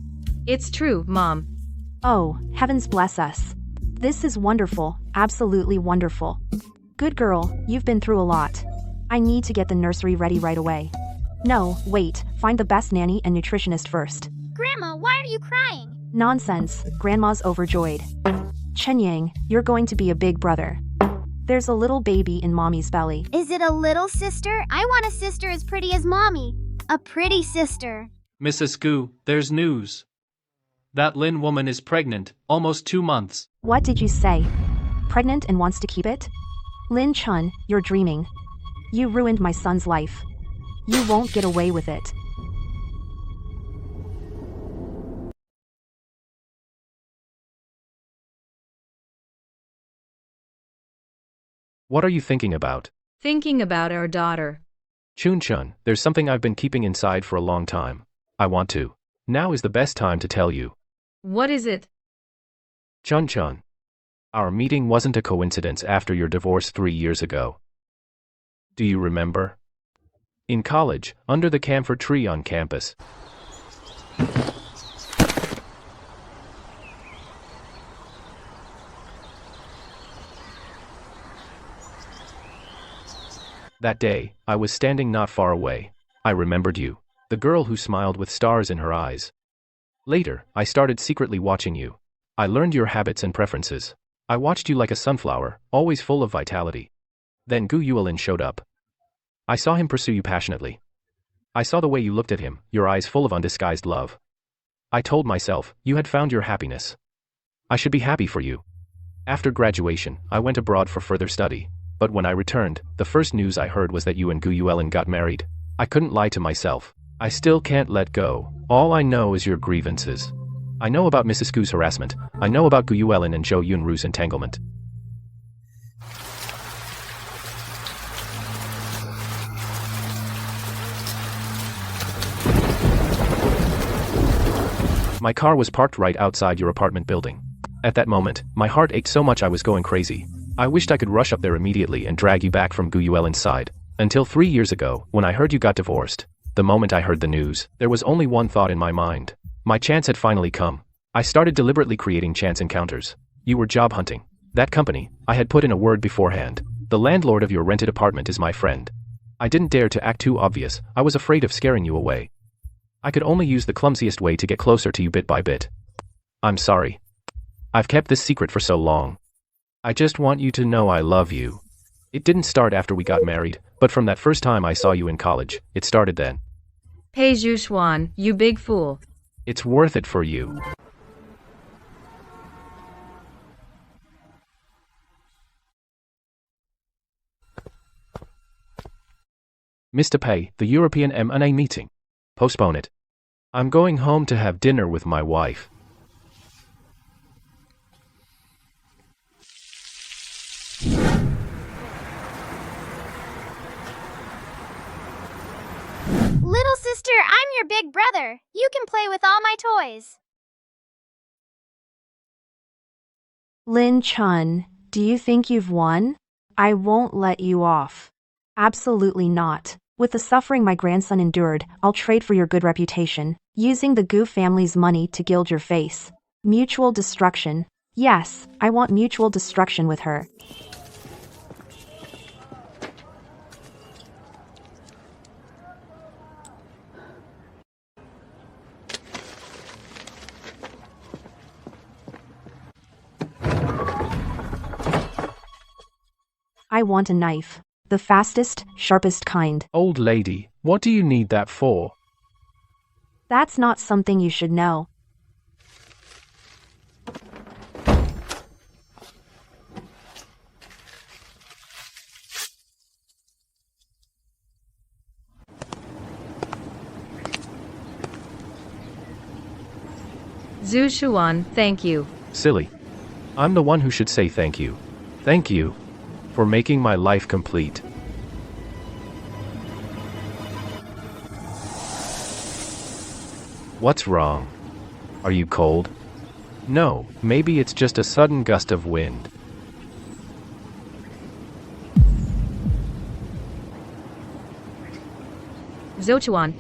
It's true, Mom. Oh, heavens bless us. This is wonderful, absolutely wonderful. Good girl, you've been through a lot. I need to get the nursery ready right away. No, wait, find the best nanny and nutritionist first. Grandma, why are you crying? Nonsense, Grandma's overjoyed. Chenyang, you're going to be a big brother. There's a little baby in Mommy's belly. Is it a little sister? I want a sister as pretty as Mommy. A pretty sister. Mrs. Gu, there's news. That Lin woman is pregnant, almost 2 months. What did you say? Pregnant and wants to keep it? Lin Chun, you're dreaming. You ruined my son's life. You won't get away with it. What are you thinking about? Thinking about our daughter. Chun, there's something I've been keeping inside for a long time. I want to. Now is the best time to tell you. What is it? Chun, our meeting wasn't a coincidence after your divorce 3 years ago. Do you remember? In college, under the camphor tree on campus. That day, I was standing not far away. I remembered you, the girl who smiled with stars in her eyes. Later, I started secretly watching you. I learned your habits and preferences. I watched you like a sunflower, always full of vitality. Then Gu Yuelin showed up. I saw him pursue you passionately. I saw the way you looked at him, your eyes full of undisguised love. I told myself, you had found your happiness. I should be happy for you. After graduation, I went abroad for further study. But when I returned, the first news I heard was that you and Gu Yuelin got married. I couldn't lie to myself. I still can't let go. All I know is your grievances. I know about Mrs. Gu's harassment. I know about Gu Yuelin and Zhou Yunru's entanglement. My car was parked right outside your apartment building. At that moment, my heart ached so much I was going crazy. I wished I could rush up there immediately and drag you back from Gu Yuelin's side. Until 3 years ago, when I heard you got divorced. The moment I heard the news, there was only one thought in my mind. My chance had finally come. I started deliberately creating chance encounters. You were job hunting. That company, I had put in a word beforehand. The landlord of your rented apartment is my friend. I didn't dare to act too obvious. I was afraid of scaring you away. I could only use the clumsiest way to get closer to you bit by bit. I'm sorry. I've kept this secret for so long. I just want you to know I love you. It didn't start after we got married, but from that first time I saw you in college, it started then. Pei Zhuxuan, you big fool. It's worth it for you. Mr. Pei, the European M&A meeting. Postpone it. I'm going home to have dinner with my wife. Little sister, I'm your big brother. You can play with all my toys. Lin Chun, do you think you've won? I won't let you off. Absolutely not. With the suffering my grandson endured, I'll trade for your good reputation, using the Gu family's money to gild your face. Mutual destruction. Yes, I want mutual destruction with her. I want a knife. The fastest, sharpest kind. Old lady, what do you need that for? That's not something you should know. Zhu Shuan, thank you. Silly. I'm the one who should say thank you. Thank you for making my life complete. What's wrong? Are you cold? No, maybe it's just a sudden gust of wind. Zhuchuan,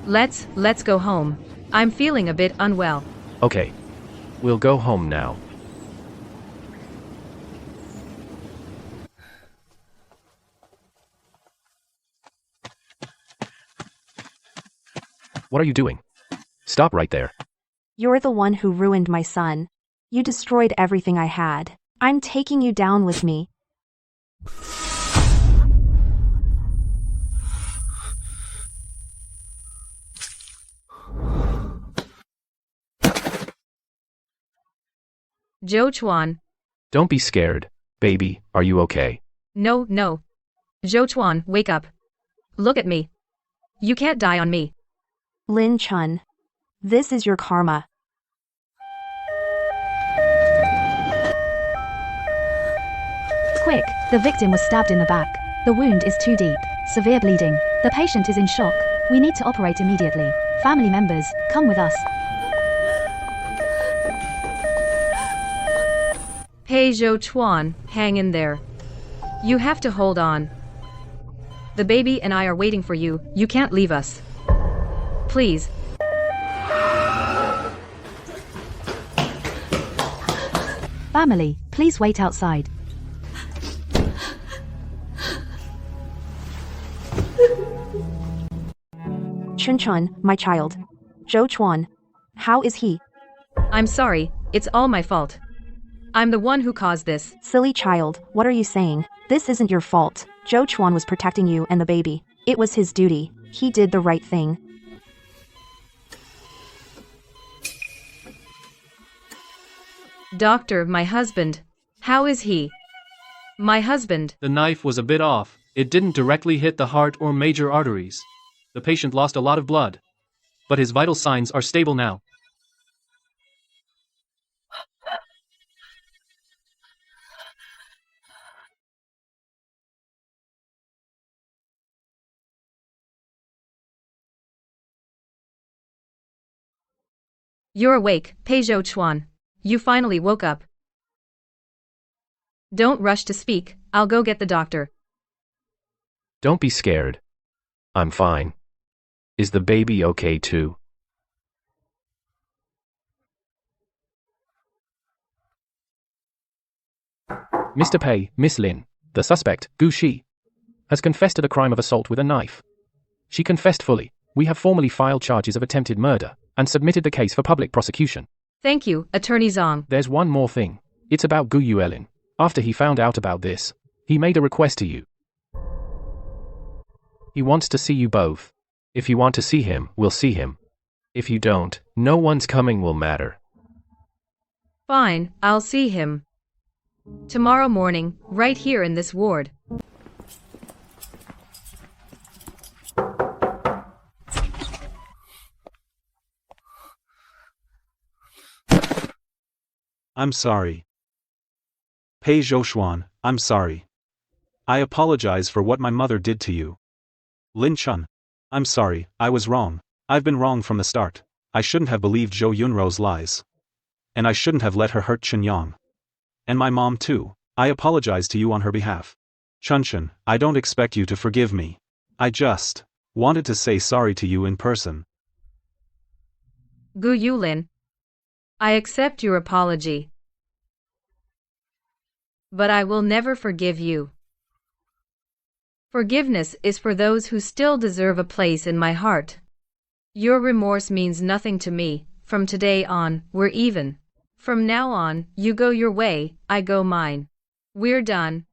let's go home. I'm feeling a bit unwell. Okay. We'll go home now. What are you doing? Stop right there. You're the one who ruined my son. You destroyed everything I had. I'm taking you down with me. Zhou Chuan. Don't be scared, baby. Are you okay? No. Zhou Chuan, wake up. Look at me. You can't die on me. Lin Chun. This is your karma. Quick, the victim was stabbed in the back. The wound is too deep, severe bleeding. The patient is in shock. We need to operate immediately. Family members, come with us. Pei Zhou Chuan, hang in there. You have to hold on. The baby and I are waiting for you. You can't leave us. Please. Family, please wait outside. Chunchun, my child. Zhou Chuan. How is he? I'm sorry, it's all my fault. I'm the one who caused this. Silly child, what are you saying? This isn't your fault. Zhou Chuan was protecting you and the baby. It was his duty. He did the right thing. Doctor, my husband. How is he? My husband. The knife was a bit off. It didn't directly hit the heart or major arteries. The patient lost a lot of blood. But his vital signs are stable now. You're awake, Pei Zhou Chuan. You finally woke up. Don't rush to speak, I'll go get the doctor. Don't be scared. I'm fine. Is the baby okay too? Mr. Pei, Miss Lin, the suspect, Gu Shi, has confessed to the crime of assault with a knife. She confessed fully. We have formally filed charges of attempted murder and submitted the case for public prosecution. Thank you, Attorney Zong. There's one more thing. It's about Gu Yuelin. After he found out about this, he made a request to you. He wants to see you both. If you want to see him, we'll see him. If you don't, no one's coming will matter. Fine, I'll see him. Tomorrow morning, right here in this ward. I'm sorry. Pei Zhou, I'm sorry. I apologize for what my mother did to you. Lin Chun. I'm sorry, I was wrong. I've been wrong from the start. I shouldn't have believed Zhou Yunrou's lies. And I shouldn't have let her hurt Chunyang. And my mom too. I apologize to you on her behalf. Chunchun, I don't expect you to forgive me. I just wanted to say sorry to you in person. Gu Yulin. I accept your apology. But I will never forgive you. Forgiveness is for those who still deserve a place in my heart. Your remorse means nothing to me. From today on, we're even. From now on, you go your way, I go mine. We're done.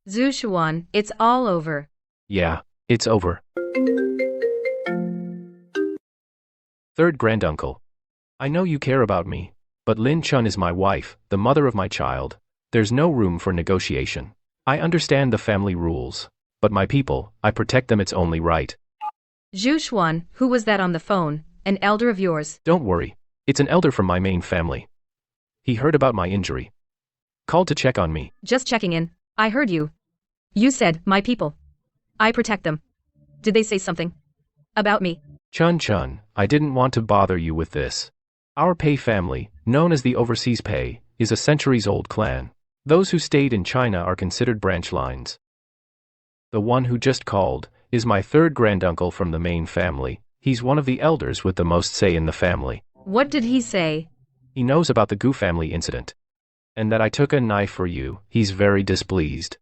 Zhu Xuan, it's all over. Yeah, it's over. Third granduncle. I know you care about me, but Lin Chun is my wife, the mother of my child. There's no room for negotiation. I understand the family rules, but my people, I protect them, it's only right. Zhu Xuan, who was that on the phone? An elder of yours? Don't worry, it's an elder from my main family. He heard about my injury. Called to check on me. Just checking in. I heard you. You said, my people. I protect them. Did they say something about me? Chun, I didn't want to bother you with this. Our Pei family, known as the Overseas Pei, is a centuries-old clan. Those who stayed in China are considered branch lines. The one who just called is my third granduncle from the main family. He's one of the elders with the most say in the family. What did he say? He knows about the Gu family incident. And that I took a knife for you. He's very displeased.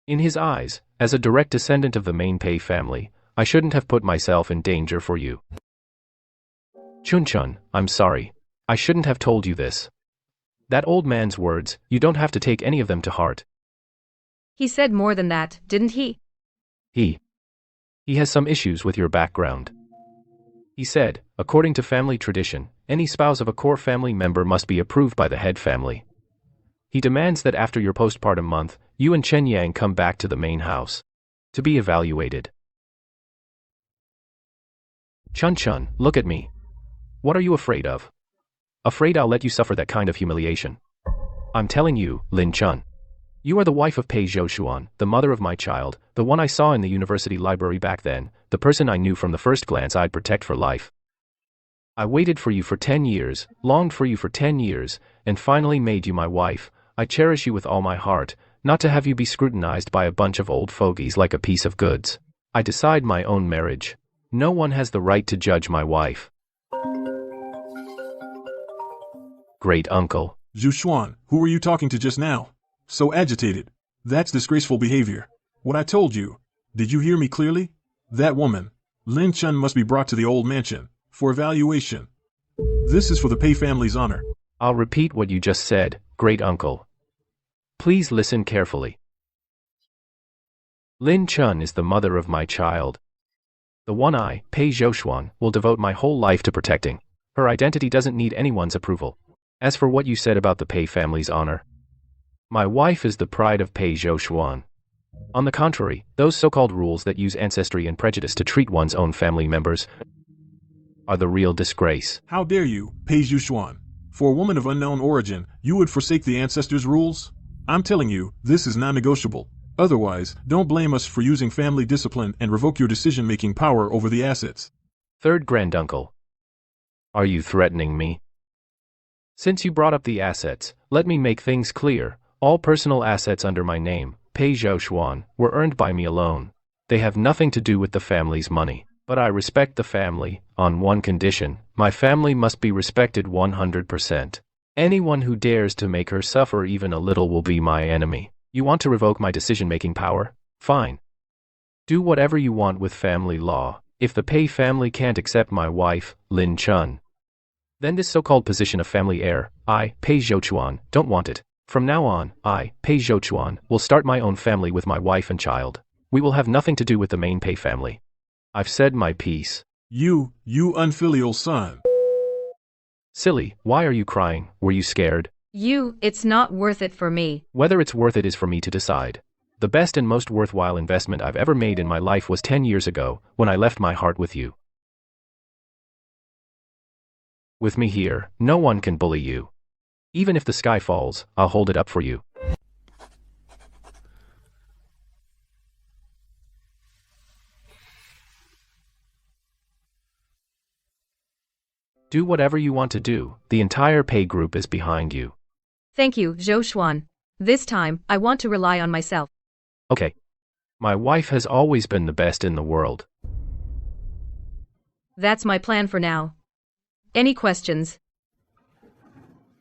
In his eyes, as a direct descendant of the main Pei family, I shouldn't have put myself in danger for you. Chun, I'm sorry. I shouldn't have told you this. That old man's words, you don't have to take any of them to heart. He said more than that, didn't he? He has some issues with your background. He said, according to family tradition, any spouse of a core family member must be approved by the head family. He demands that after your postpartum month, you and Chen Yang come back to the main house to be evaluated. Chun, look at me. What are you afraid of? Afraid I'll let you suffer that kind of humiliation? I'm telling you, Lin Chun. You are the wife of Pei Zhou, the mother of my child, the one I saw in the university library back then, the person I knew from the first glance I'd protect for life. I waited for you for 10 years, longed for you for 10 years, and finally made you my wife. I cherish you with all my heart, not to have you be scrutinized by a bunch of old fogies like a piece of goods. I decide my own marriage. No one has the right to judge my wife. Great uncle. Zhu Xuan, who were you talking to just now? So agitated. That's disgraceful behavior. What I told you. Did you hear me clearly? That woman, Lin Chun, must be brought to the old mansion for evaluation. This is for the Pei family's honor. I'll repeat what you just said, great uncle. Please listen carefully. Lin Chun is the mother of my child. The one I, Pei Zhoushuan, will devote my whole life to protecting. Her identity doesn't need anyone's approval. As for what you said about the Pei family's honor, my wife is the pride of Pei Zhoushuan. On the contrary, those so-called rules that use ancestry and prejudice to treat one's own family members are the real disgrace. How dare you, Pei Zhoushuan? For a woman of unknown origin, you would forsake the ancestors' rules? I'm telling you, this is non-negotiable. Otherwise, don't blame us for using family discipline and revoke your decision-making power over the assets. Third granduncle. Are you threatening me? Since you brought up the assets, let me make things clear. All personal assets under my name, Pei Zhoushuan, were earned by me alone. They have nothing to do with the family's money. But I respect the family, on one condition: my family must be respected 100%. Anyone who dares to make her suffer even a little will be my enemy. You want to revoke my decision-making power? Fine. Do whatever you want with family law. If the Pei family can't accept my wife, Lin Chun, then this so-called position of family heir, I, Pei Zhoushuan, don't want it. From now on, I, Pei Zhoushuan, will start my own family with my wife and child. We will have nothing to do with the main Pei family. I've said my piece. You unfilial son. Silly, why are you crying? Were you scared? It's not worth it for me. Whether it's worth it is for me to decide. The best and most worthwhile investment I've ever made in my life was 10 years ago, when I left my heart with you. With me here, no one can bully you. Even if the sky falls, I'll hold it up for you. Do whatever you want to do. The entire Pei group is behind you. Thank you, Zhoushuan. This time, I want to rely on myself. Okay. My wife has always been the best in the world. That's my plan for now. Any questions?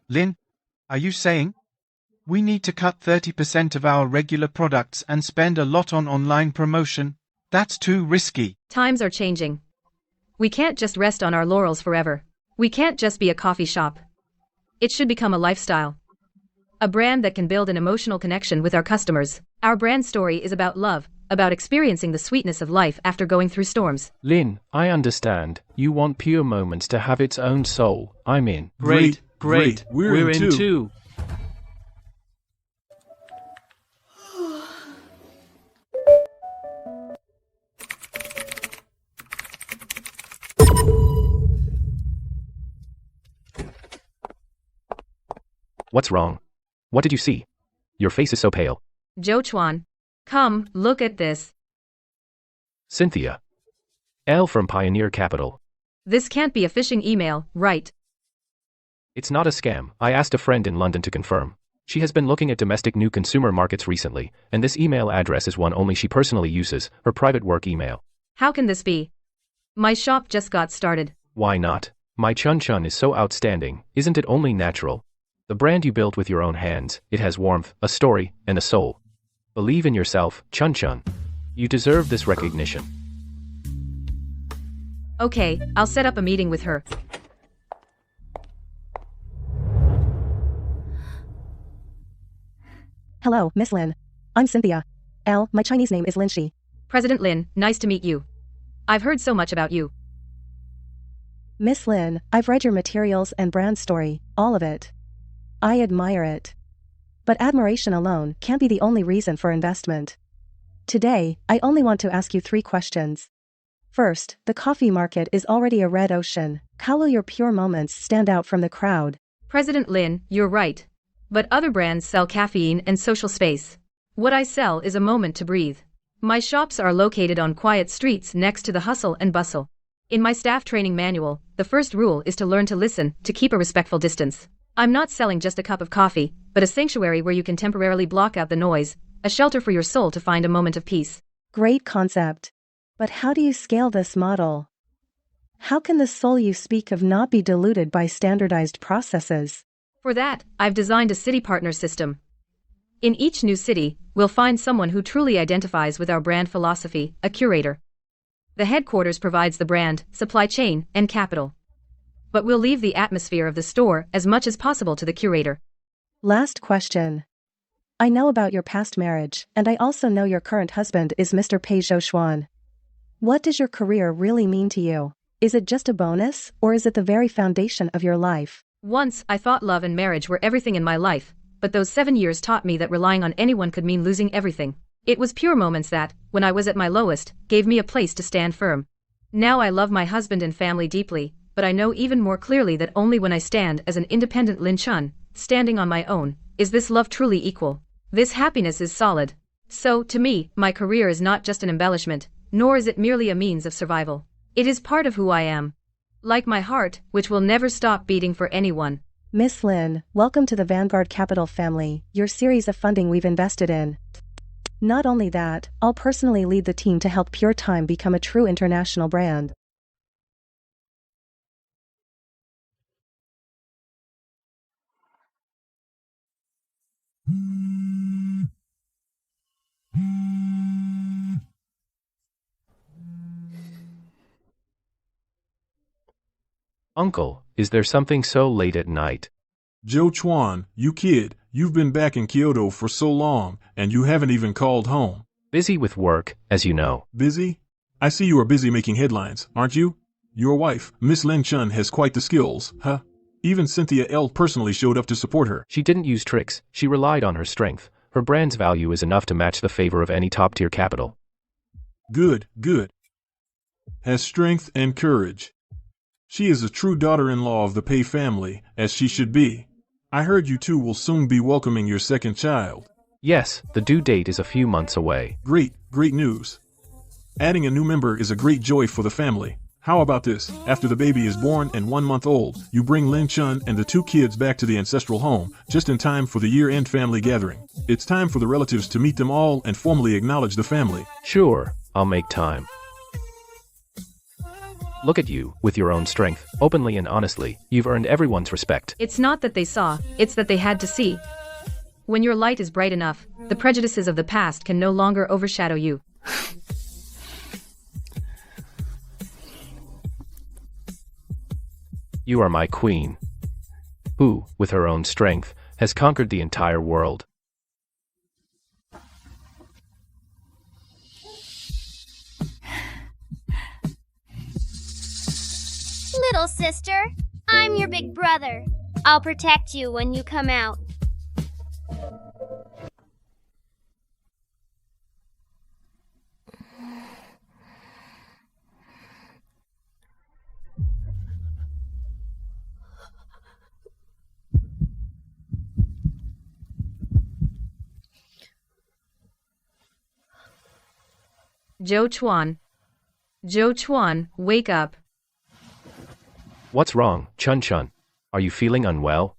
Lin, are you saying we need to cut 30% of our regular products and spend a lot on online promotion? That's too risky. Times are changing. We can't just rest on our laurels forever. We can't just be a coffee shop. It should become a lifestyle. A brand that can build an emotional connection with our customers. Our brand story is about love, about experiencing the sweetness of life after going through storms. Lin, I understand. You want pure moments to have its own soul. I'm in. Great. We're in too. What's wrong? What did you see? Your face is so pale. Zhoushuan, come, look at this. Cynthia. L from Pioneer Capital. This can't be a phishing email, right? It's not a scam. I asked a friend in London to confirm. She has been looking at domestic new consumer markets recently, and this email address is one only she personally uses, her private work email. How can this be? My shop just got started. Why not? My Chun Chun is so outstanding, isn't it only natural? The brand you built with your own hands, it has warmth, a story, and a soul. Believe in yourself, Chun Chun. You deserve this recognition. Okay, I'll set up a meeting with her. Hello, Miss Lin. I'm Cynthia. L, my Chinese name is Lin Shi. President Lin, nice to meet you. I've heard so much about you. Miss Lin, I've read your materials and brand story, all of it. I admire it. But admiration alone can't be the only reason for investment. Today, I only want to ask you 3 questions. First, the coffee market is already a red ocean. How will your pure moments stand out from the crowd? President Lin, you're right. But other brands sell caffeine and social space. What I sell is a moment to breathe. My shops are located on quiet streets next to the hustle and bustle. In my staff training manual, the first rule is to learn to listen, to keep a respectful distance. I'm not selling just a cup of coffee, but a sanctuary where you can temporarily block out the noise, a shelter for your soul to find a moment of peace. Great concept. But how do you scale this model? How can the soul you speak of not be diluted by standardized processes? For that, I've designed a city partner system. In each new city, we'll find someone who truly identifies with our brand philosophy, a curator. The headquarters provides the brand, supply chain, and capital. But we'll leave the atmosphere of the store as much as possible to the curator. Last question. I know about your past marriage, and I also know your current husband is Mr. Pei Zhou. What does your career really mean to you? Is it just a bonus, or is it the very foundation of your life? Once, I thought love and marriage were everything in my life, but those 7 years taught me that relying on anyone could mean losing everything. It was pure moments that, when I was at my lowest, gave me a place to stand firm. Now I love my husband and family deeply, but I know even more clearly that only when I stand as an independent Lin Chun, standing on my own, is this love truly equal. This happiness is solid. So, to me, my career is not just an embellishment, nor is it merely a means of survival. It is part of who I am. Like my heart, which will never stop beating for anyone. Miss Lin, welcome to the Vanguard Capital family, your series of funding we've invested in. Not only that, I'll personally lead the team to help Pure Time become a true international brand. Uncle, is there something so late at night? Joe Chuan, you kid, you've been back in Kyoto for so long, and you haven't even called home. Busy with work, as you know. Busy? I see you are busy making headlines, aren't you? Your wife, Miss Lin Chun, has quite the skills, huh? Even Cynthia L. personally showed up to support her. She didn't use tricks, she relied on her strength. Her brand's value is enough to match the favor of any top-tier capital. Good, good. Has strength and courage. She is a true daughter-in-law of the Pei family, as she should be. I heard you two will soon be welcoming your second child. Yes, the due date is a few months away. Great, great news. Adding a new member is a great joy for the family. How about this? After the baby is born and 1 month old, you bring Lin Chun and the 2 kids back to the ancestral home, just in time for the year-end family gathering. It's time for the relatives to meet them all and formally acknowledge the family. Sure, I'll make time. Look at you, with your own strength, openly and honestly, you've earned everyone's respect. It's not that they saw, it's that they had to see. When your light is bright enough, the prejudices of the past can no longer overshadow you. You are my queen, who, with her own strength, has conquered the entire world. Little sister, I'm your big brother. I'll protect you when you come out. Joe Chuan. Joe Chuan, wake up. What's wrong, Chun Chun? Are you feeling unwell?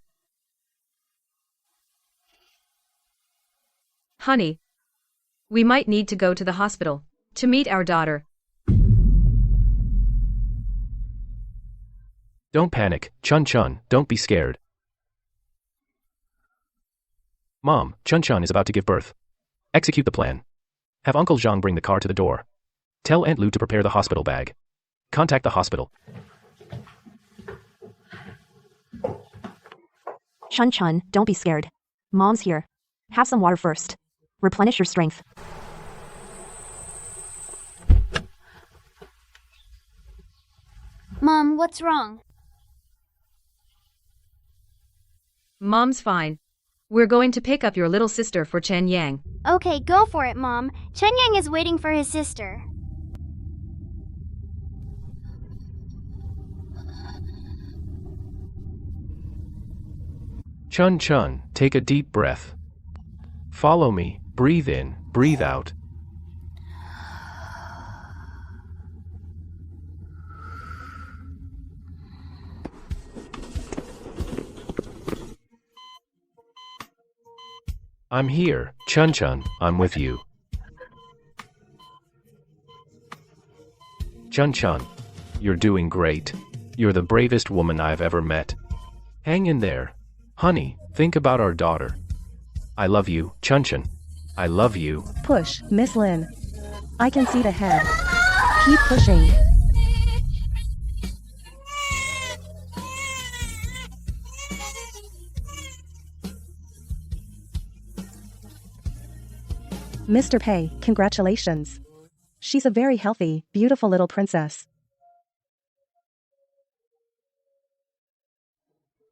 Honey, we might need to go to the hospital to meet our daughter. Don't panic, Chun Chun, don't be scared. Mom, Chun Chun is about to give birth. Execute the plan. Have Uncle Zhang bring the car to the door. Tell Aunt Lu to prepare the hospital bag. Contact the hospital. Chun Chun, don't be scared. Mom's here. Have some water first. Replenish your strength. Mom, what's wrong? Mom's fine. We're going to pick up your little sister for Chen Yang. Okay, go for it, Mom. Chen Yang is waiting for his sister. Chun Chun, take a deep breath. Follow me, breathe in, breathe out. I'm here, Chun Chun, I'm with you. Chun Chun, you're doing great. You're the bravest woman I've ever met. Hang in there. Honey, think about our daughter. I love you, Chun-chun. I love you. Push, Miss Lin. I can see the head. Keep pushing. Mr. Pei, congratulations. She's a very healthy, beautiful little princess.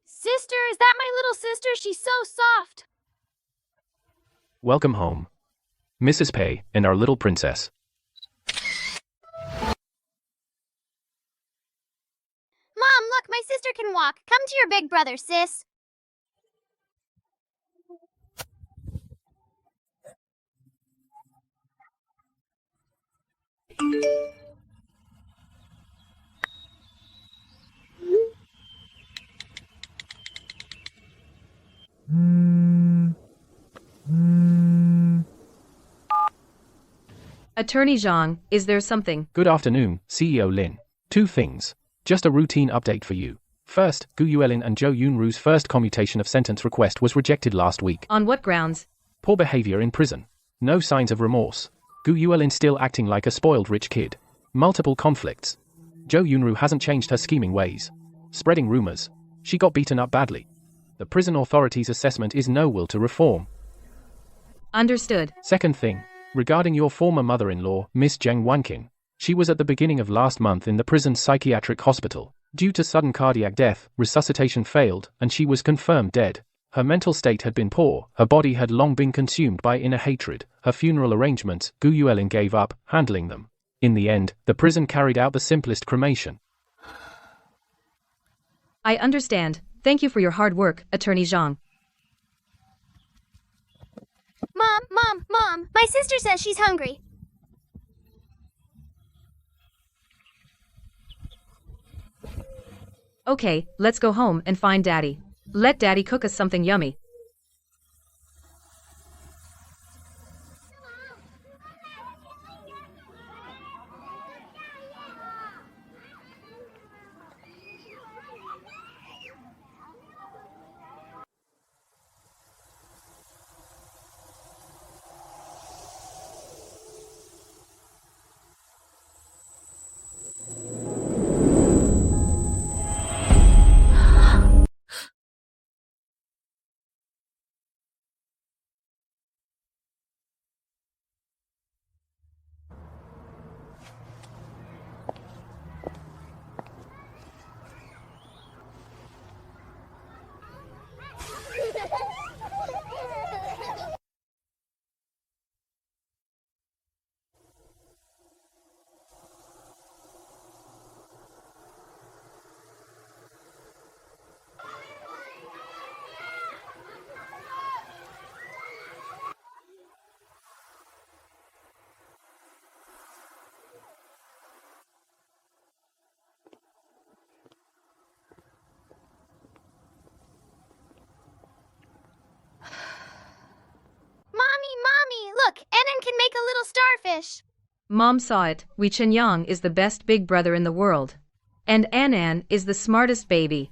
Sister, is that my little sister? She's so soft. Welcome home, Mrs. Pei and our little princess. Mom, look, my sister can walk. Come to your big brother, sis. Attorney Zhang, is there something? Good afternoon, CEO Lin. Two things. Just a routine update for you. First, Gu Yuelin and Zhou Yunru's first commutation of sentence request was rejected last week. On what grounds? Poor behavior in prison. No signs of remorse. Gu Yuelin still acting like a spoiled rich kid. Multiple conflicts. Zhou Yunru hasn't changed her scheming ways. Spreading rumors. She got beaten up badly. The prison authorities' assessment is no will to reform. Understood. Second thing. Regarding your former mother-in-law, Miss Zheng Wanqing. She was at the beginning of last month in the prison's psychiatric hospital. Due to sudden cardiac death, resuscitation failed, and she was confirmed dead. Her mental state had been poor, her body had long been consumed by inner hatred. Her funeral arrangements, Gu Yuelin gave up handling them. In the end, the prison carried out the simplest cremation. I understand. Thank you for your hard work, Attorney Zhang. Mom, my sister says she's hungry. Okay, let's go home and find Daddy. Let Daddy cook us something yummy. Mommy, look, Enan can make a little starfish. Mom saw it. Wei Qinyang is the best big brother in the world. And Anan is the smartest baby.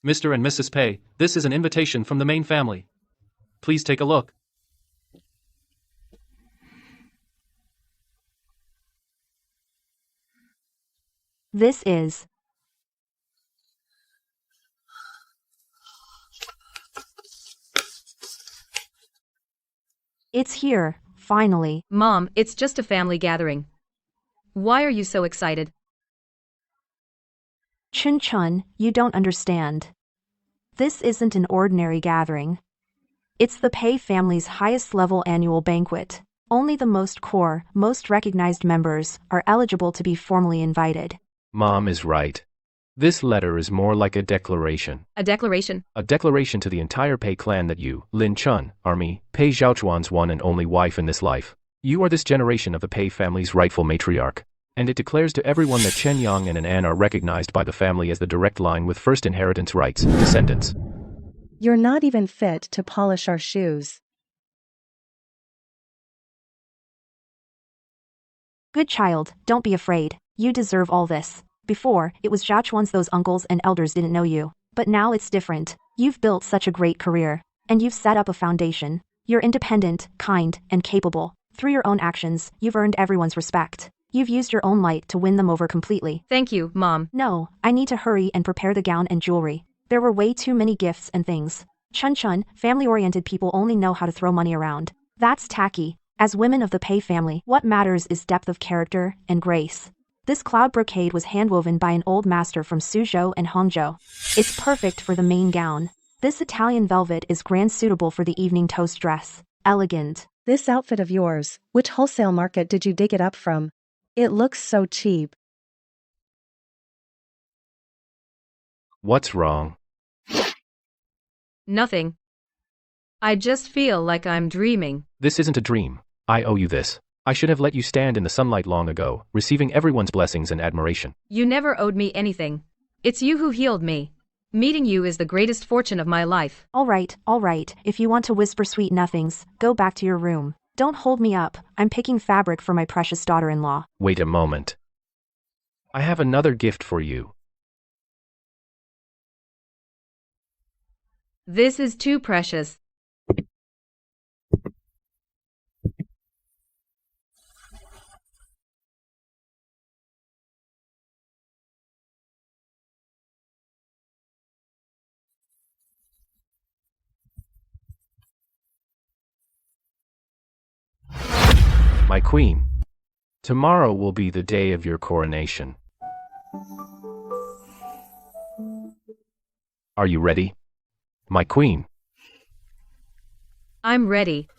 Mr. and Mrs. Pei, this is an invitation from the main family. Please take a look. This is. It's here, finally. Mom, it's just a family gathering. Why are you so excited? Chun-chun, you don't understand. This isn't an ordinary gathering. It's the Pei family's highest-level annual banquet. Only the most core, most recognized members are eligible to be formally invited. Mom is right. This letter is more like a declaration. A declaration? A declaration to the entire Pei clan that you, Lin Chun, are me, Pei Zhaochuan's one and only wife in this life. You are this generation of the Pei family's rightful matriarch. And it declares to everyone that Chen Yang and An are recognized by the family as the direct line with first inheritance rights, descendants. You're not even fit to polish our shoes. Good child, don't be afraid. You deserve all this. Before, it was Zhaochuan's those uncles and elders didn't know you. But now it's different. You've built such a great career. And you've set up a foundation. You're independent, kind, and capable. Through your own actions, you've earned everyone's respect. You've used your own light to win them over completely. Thank you, Mom. No, I need to hurry and prepare the gown and jewelry. There were way too many gifts and things. Chun, family-oriented people only know how to throw money around. That's tacky. As women of the Pei family, what matters is depth of character and grace. This cloud brocade was handwoven by an old master from Suzhou and Hangzhou. It's perfect for the main gown. This Italian velvet is grand suitable for the evening toast dress. Elegant. This outfit of yours, which wholesale market did you dig it up from? It looks so cheap. What's wrong? Nothing. I just feel like I'm dreaming. This isn't a dream. I owe you this. I should have let you stand in the sunlight long ago, receiving everyone's blessings and admiration. You never owed me anything. It's you who healed me. Meeting you is the greatest fortune of my life. All right. If you want to whisper sweet nothings, go back to your room. Don't hold me up. I'm picking fabric for my precious daughter-in-law. Wait a moment. I have another gift for you. This is too precious. My queen. Tomorrow will be the day of your coronation. Are you ready? My queen. I'm ready.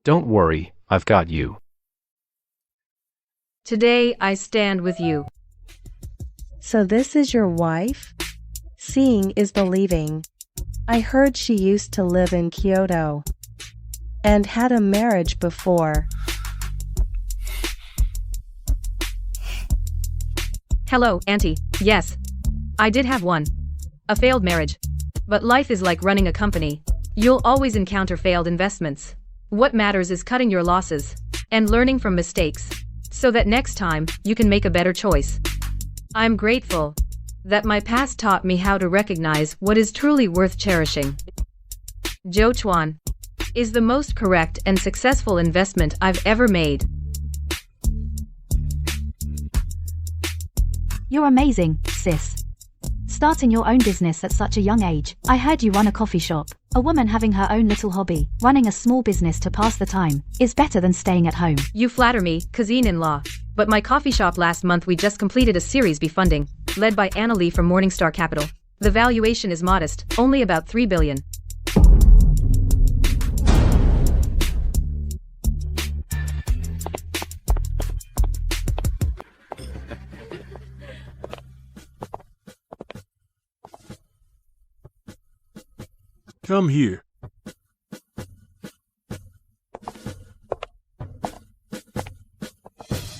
Don't worry, I've got you. Today I stand with you. So this is your wife? Seeing is believing. I heard she used to live in Kyoto. And had a marriage before. Hello, Auntie. Yes. I did have one. A failed marriage. But life is like running a company. You'll always encounter failed investments. What matters is cutting your losses and learning from mistakes so that next time you can make a better choice. I'm grateful that my past taught me how to recognize what is truly worth cherishing. Zhou is the most correct and successful investment I've ever made. You're amazing, sis. Starting your own business at such a young age. I heard you run a coffee shop. A woman having her own little hobby, running a small business to pass the time, is better than staying at home. You flatter me, cousin-in-law. But my coffee shop last month we just completed a Series B funding, led by Anna Lee from Morningstar Capital. The valuation is modest, only about $3 billion. Come here.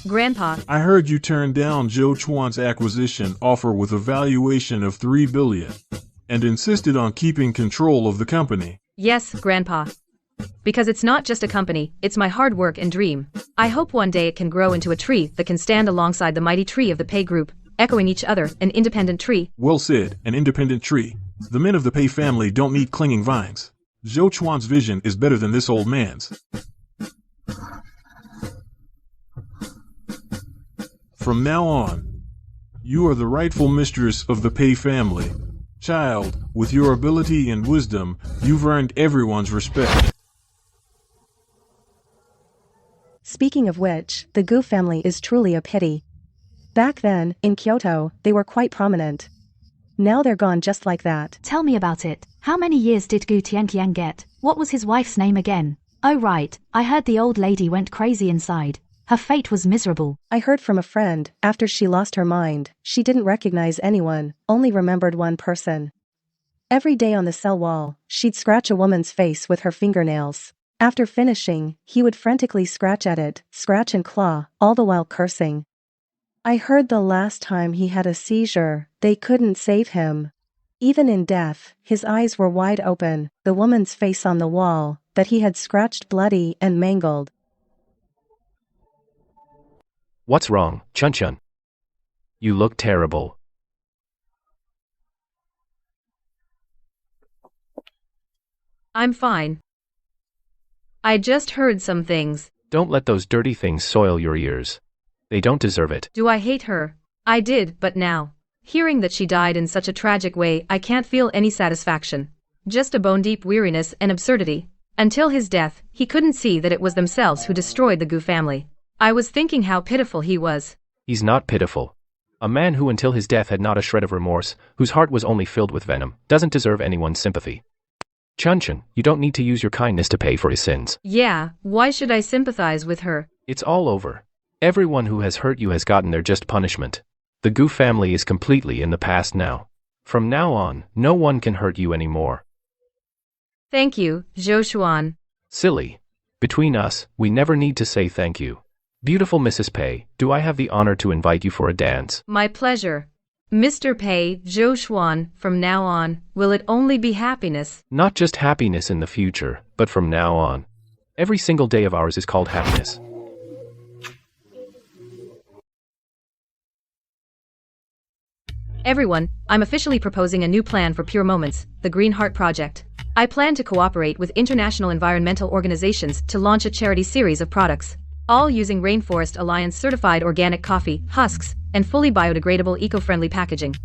Grandpa, I heard you turned down Zhou Chuan's acquisition offer with a valuation of $3 billion and insisted on keeping control of the company. yes, Grandpa. Because it's not just a company, it's my hard work and dream. I hope one day it can grow into a tree that can stand alongside the mighty tree of the Pei Group, echoing each other, an independent tree. Well said, an independent tree. The men of the Pei family don't need clinging vines. Zhou Chuan's vision is better than this old man's. From now on, you are the rightful mistress of the Pei family. Child, with your ability and wisdom, you've earned everyone's respect. Speaking of which, the Gu family is truly a pity. Back then, in Kyoto, they were quite prominent. Now they're gone just like that. Tell me about it. How many years did Gu Tianqiang get? What was his wife's name again? Oh right, I heard the old lady went crazy inside. Her fate was miserable. I heard from a friend, after she lost her mind, she didn't recognize anyone, only remembered one person. Every day on the cell wall, she'd scratch a woman's face with her fingernails. After finishing, he would frantically scratch at it, scratch and claw, all the while cursing. I heard the last time he had a seizure, they couldn't save him. Even in death, his eyes were wide open, the woman's face on the wall, that he had scratched bloody and mangled. What's wrong, Chun Chun? You look terrible. I'm fine. I just heard some things. Don't let those dirty things soil your ears. They don't deserve it. Do I hate her? I did, but now, hearing that she died in such a tragic way, I can't feel any satisfaction. Just a bone-deep weariness and absurdity. Until his death, he couldn't see that it was themselves who destroyed the Gu family. I was thinking how pitiful he was. He's not pitiful. A man who until his death had not a shred of remorse, whose heart was only filled with venom, doesn't deserve anyone's sympathy. Chun Chun, you don't need to use your kindness to pay for his sins. Yeah, why should I sympathize with her? It's all over. Everyone who has hurt you has gotten their just punishment. The Gu family is completely in the past now. From now on, no one can hurt you anymore. Thank you, Zhou Xuan. Silly. Between us, we never need to say thank you. Beautiful Mrs. Pei, do I have the honor to invite you for a dance? My pleasure. Mr. Pei, Zhou Xuan, from now on, will it only be happiness? Not just happiness in the future, but from now on. Every single day of ours is called happiness. Everyone, I'm officially proposing a new plan for Pure Moments, the Green Heart Project. I plan to cooperate with international environmental organizations to launch a charity series of products, all using Rainforest Alliance certified organic coffee, husks, and fully biodegradable eco-friendly packaging.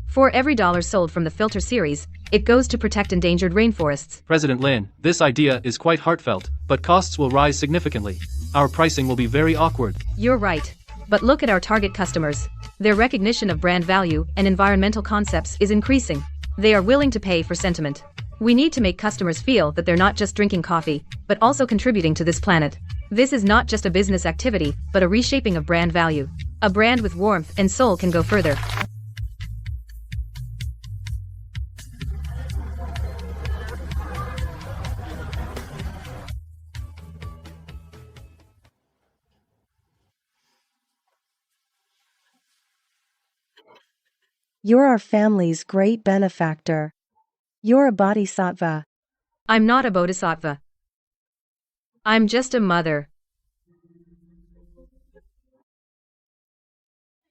For every dollar sold from the filter series, it goes to protect endangered rainforests. President Lin, this idea is quite heartfelt, but costs will rise significantly. Our pricing will be very awkward. You're right. But look at our target customers. Their recognition of brand value and environmental concepts is increasing. They are willing to pay for sentiment. We need to make customers feel that they're not just drinking coffee, but also contributing to this planet. This is not just a business activity, but a reshaping of brand value. A brand with warmth and soul can go further. You're our family's great benefactor. You're a bodhisattva. I'm not a bodhisattva. I'm just a mother.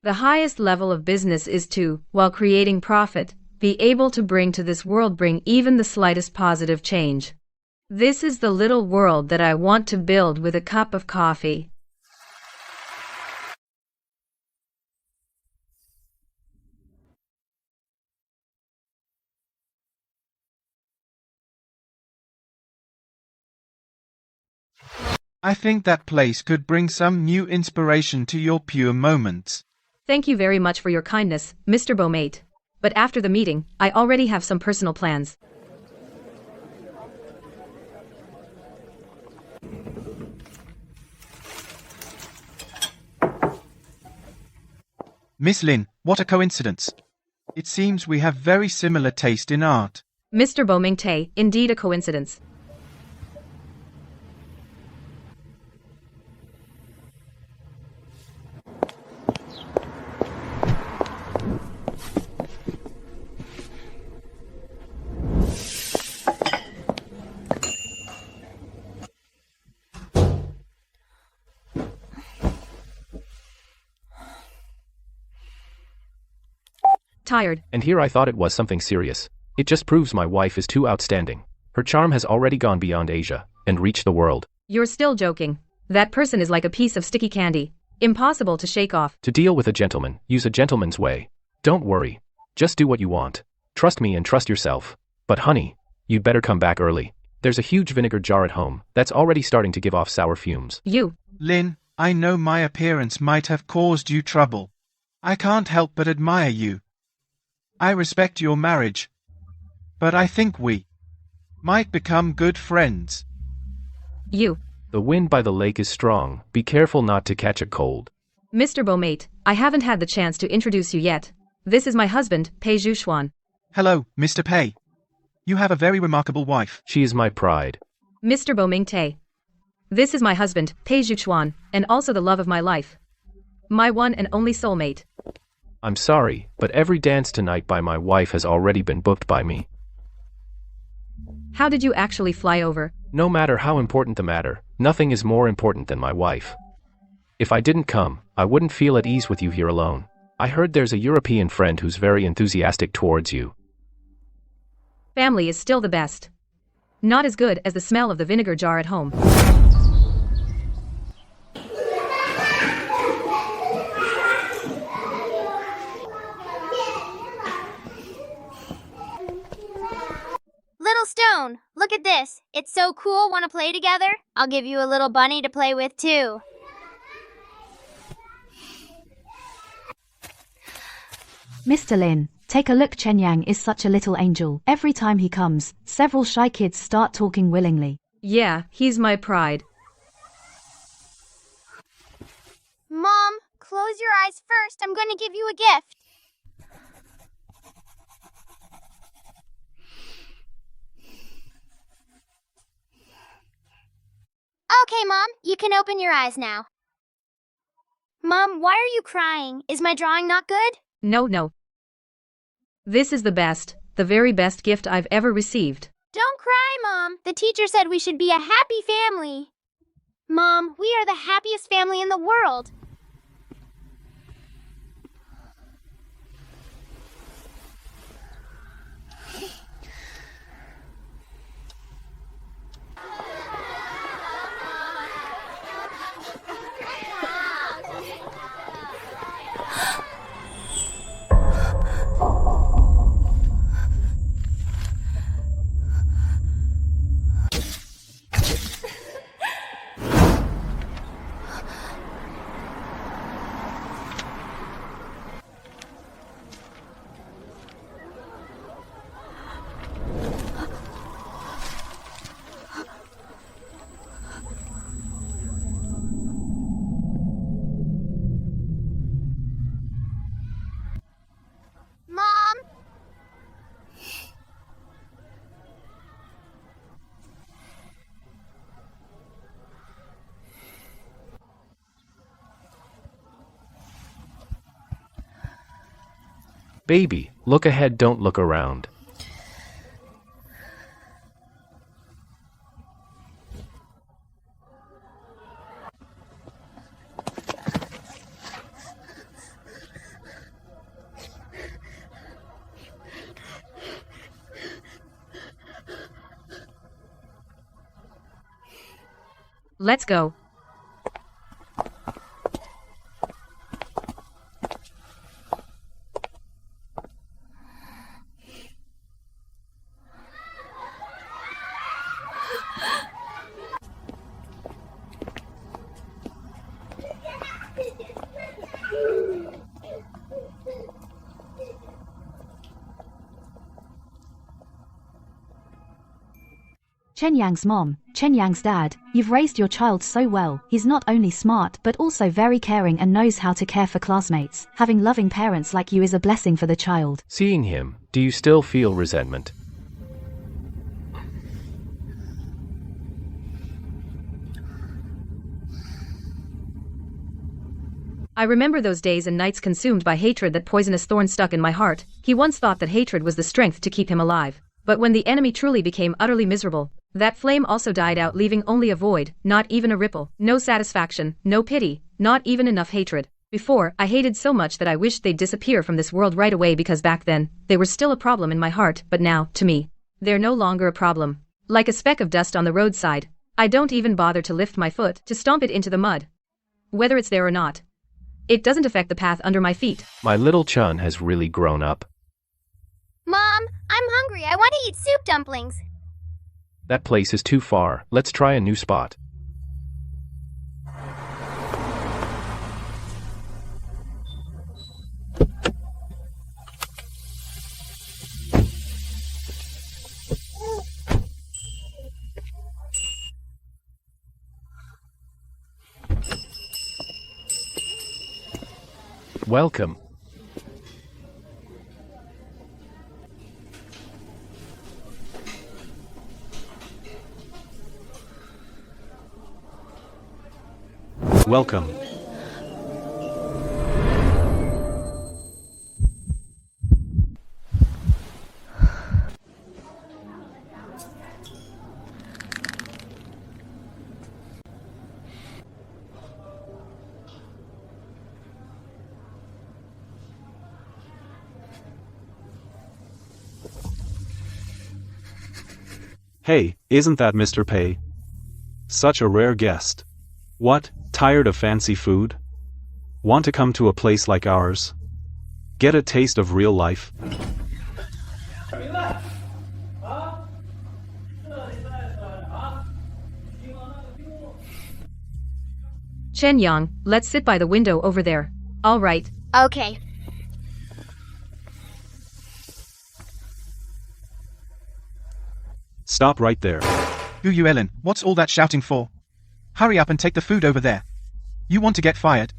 The highest level of business is to, while creating profit, be able to bring to this world even the slightest positive change. This is the little world that I want to build with a cup of coffee. I think that place could bring some new inspiration to your Pure Moments. Thank you very much for your kindness, Mr. Beaumate. But after the meeting, I already have some personal plans. Miss Lin, what a coincidence. It seems we have very similar taste in art. Mr. Beaumate, indeed a coincidence. Tired. And here I thought it was something serious. It just proves my wife is too outstanding. Her charm has already gone beyond Asia and reached the world. You're still joking. That person is like a piece of sticky candy. Impossible to shake off. To deal with a gentleman, use a gentleman's way. Don't worry. Just do what you want. Trust me and trust yourself. But honey, you'd better come back early. There's a huge vinegar jar at home that's already starting to give off sour fumes. Lin, I know my appearance might have caused you trouble. I can't help but admire you. I respect your marriage. But I think we might become good friends. The wind by the lake is strong. Be careful not to catch a cold. Mr. Beaumate, I haven't had the chance to introduce you yet. This is my husband, Pei Zhuxuan. Hello, Mr. Pei. You have a very remarkable wife. She is my pride. Mr. Beaumate. This is my husband, Pei Zhuxuan, and also the love of my life. My one and only soulmate. I'm sorry, but every dance tonight by my wife has already been booked by me. How did you actually fly over? No matter how important the matter, nothing is more important than my wife. If I didn't come, I wouldn't feel at ease with you here alone. I heard there's a European friend who's very enthusiastic towards you. Family is still the best. Not as good as the smell of the vinegar jar at home. Little Stone, look at this. It's so cool. Want to play together? I'll give you a little bunny to play with too. Mr. Lin, take a look. Chen Yang is such a little angel. Every time he comes, several shy kids start talking willingly. Yeah, he's my pride. Mom, close your eyes first. I'm going to give you a gift. Okay, Mom, you can open your eyes now. Mom, why are you crying? Is my drawing not good? No. This is the best, the very best gift I've ever received. Don't cry, Mom. The teacher said we should be a happy family. Mom, we are the happiest family in the world. Mom! Baby, look ahead, don't look around. Let's go. Chen Yang's mom, Chen Yang's dad, you've raised your child so well. He's not only smart but also very caring and knows how to care for classmates. Having loving parents like you is a blessing for the child. Seeing him, do you still feel resentment? I remember those days and nights consumed by hatred. That poisonous thorn stuck in my heart. He once thought that hatred was the strength to keep him alive. But when the enemy truly became utterly miserable, that flame also died out, leaving only a void, not even a ripple, no satisfaction, no pity, not even enough hatred. Before, I hated so much that I wished they'd disappear from this world right away, because back then, they were still a problem in my heart, but now, to me, they're no longer a problem. Like a speck of dust on the roadside. I don't even bother to lift my foot, to stomp it into the mud. Whether it's there or not, it doesn't affect the path under my feet. My little Chun has really grown up. Mom, I'm hungry. I want to eat soup dumplings. That place is too far. Let's try a new spot. Welcome. Welcome. Hey, isn't that Mr. Pei? Such a rare guest. What, tired of fancy food? Want to come to a place like ours? Get a taste of real life? Chen Yang, let's sit by the window over there. All right. Okay. Stop right there. Gu Yuelin, what's all that shouting for? Hurry up and take the food over there. You want to get fired?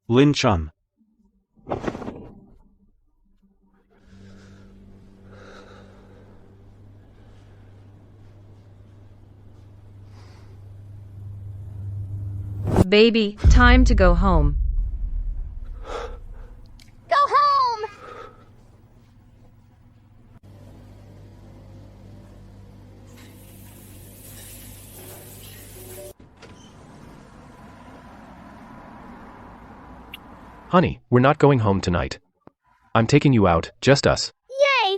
Lin Chun. Baby, time to go home. Go home! Honey, we're not going home tonight. I'm taking you out, just us. Yay!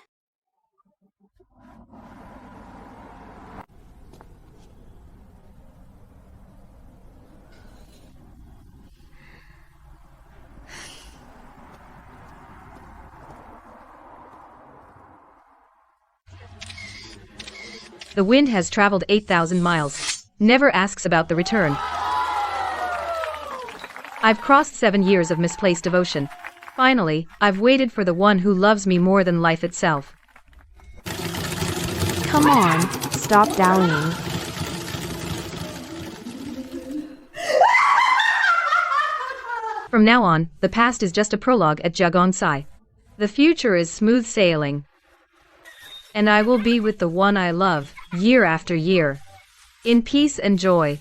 The wind has traveled 8,000 miles. Never asks about the return. I've crossed 7 years of misplaced devotion. Finally, I've waited for the one who loves me more than life itself. Come on, stop dallying. From now on, the past is just a prologue at Jiagongsai. The future is smooth sailing. And I will be with the one I love, year after year. In peace and joy.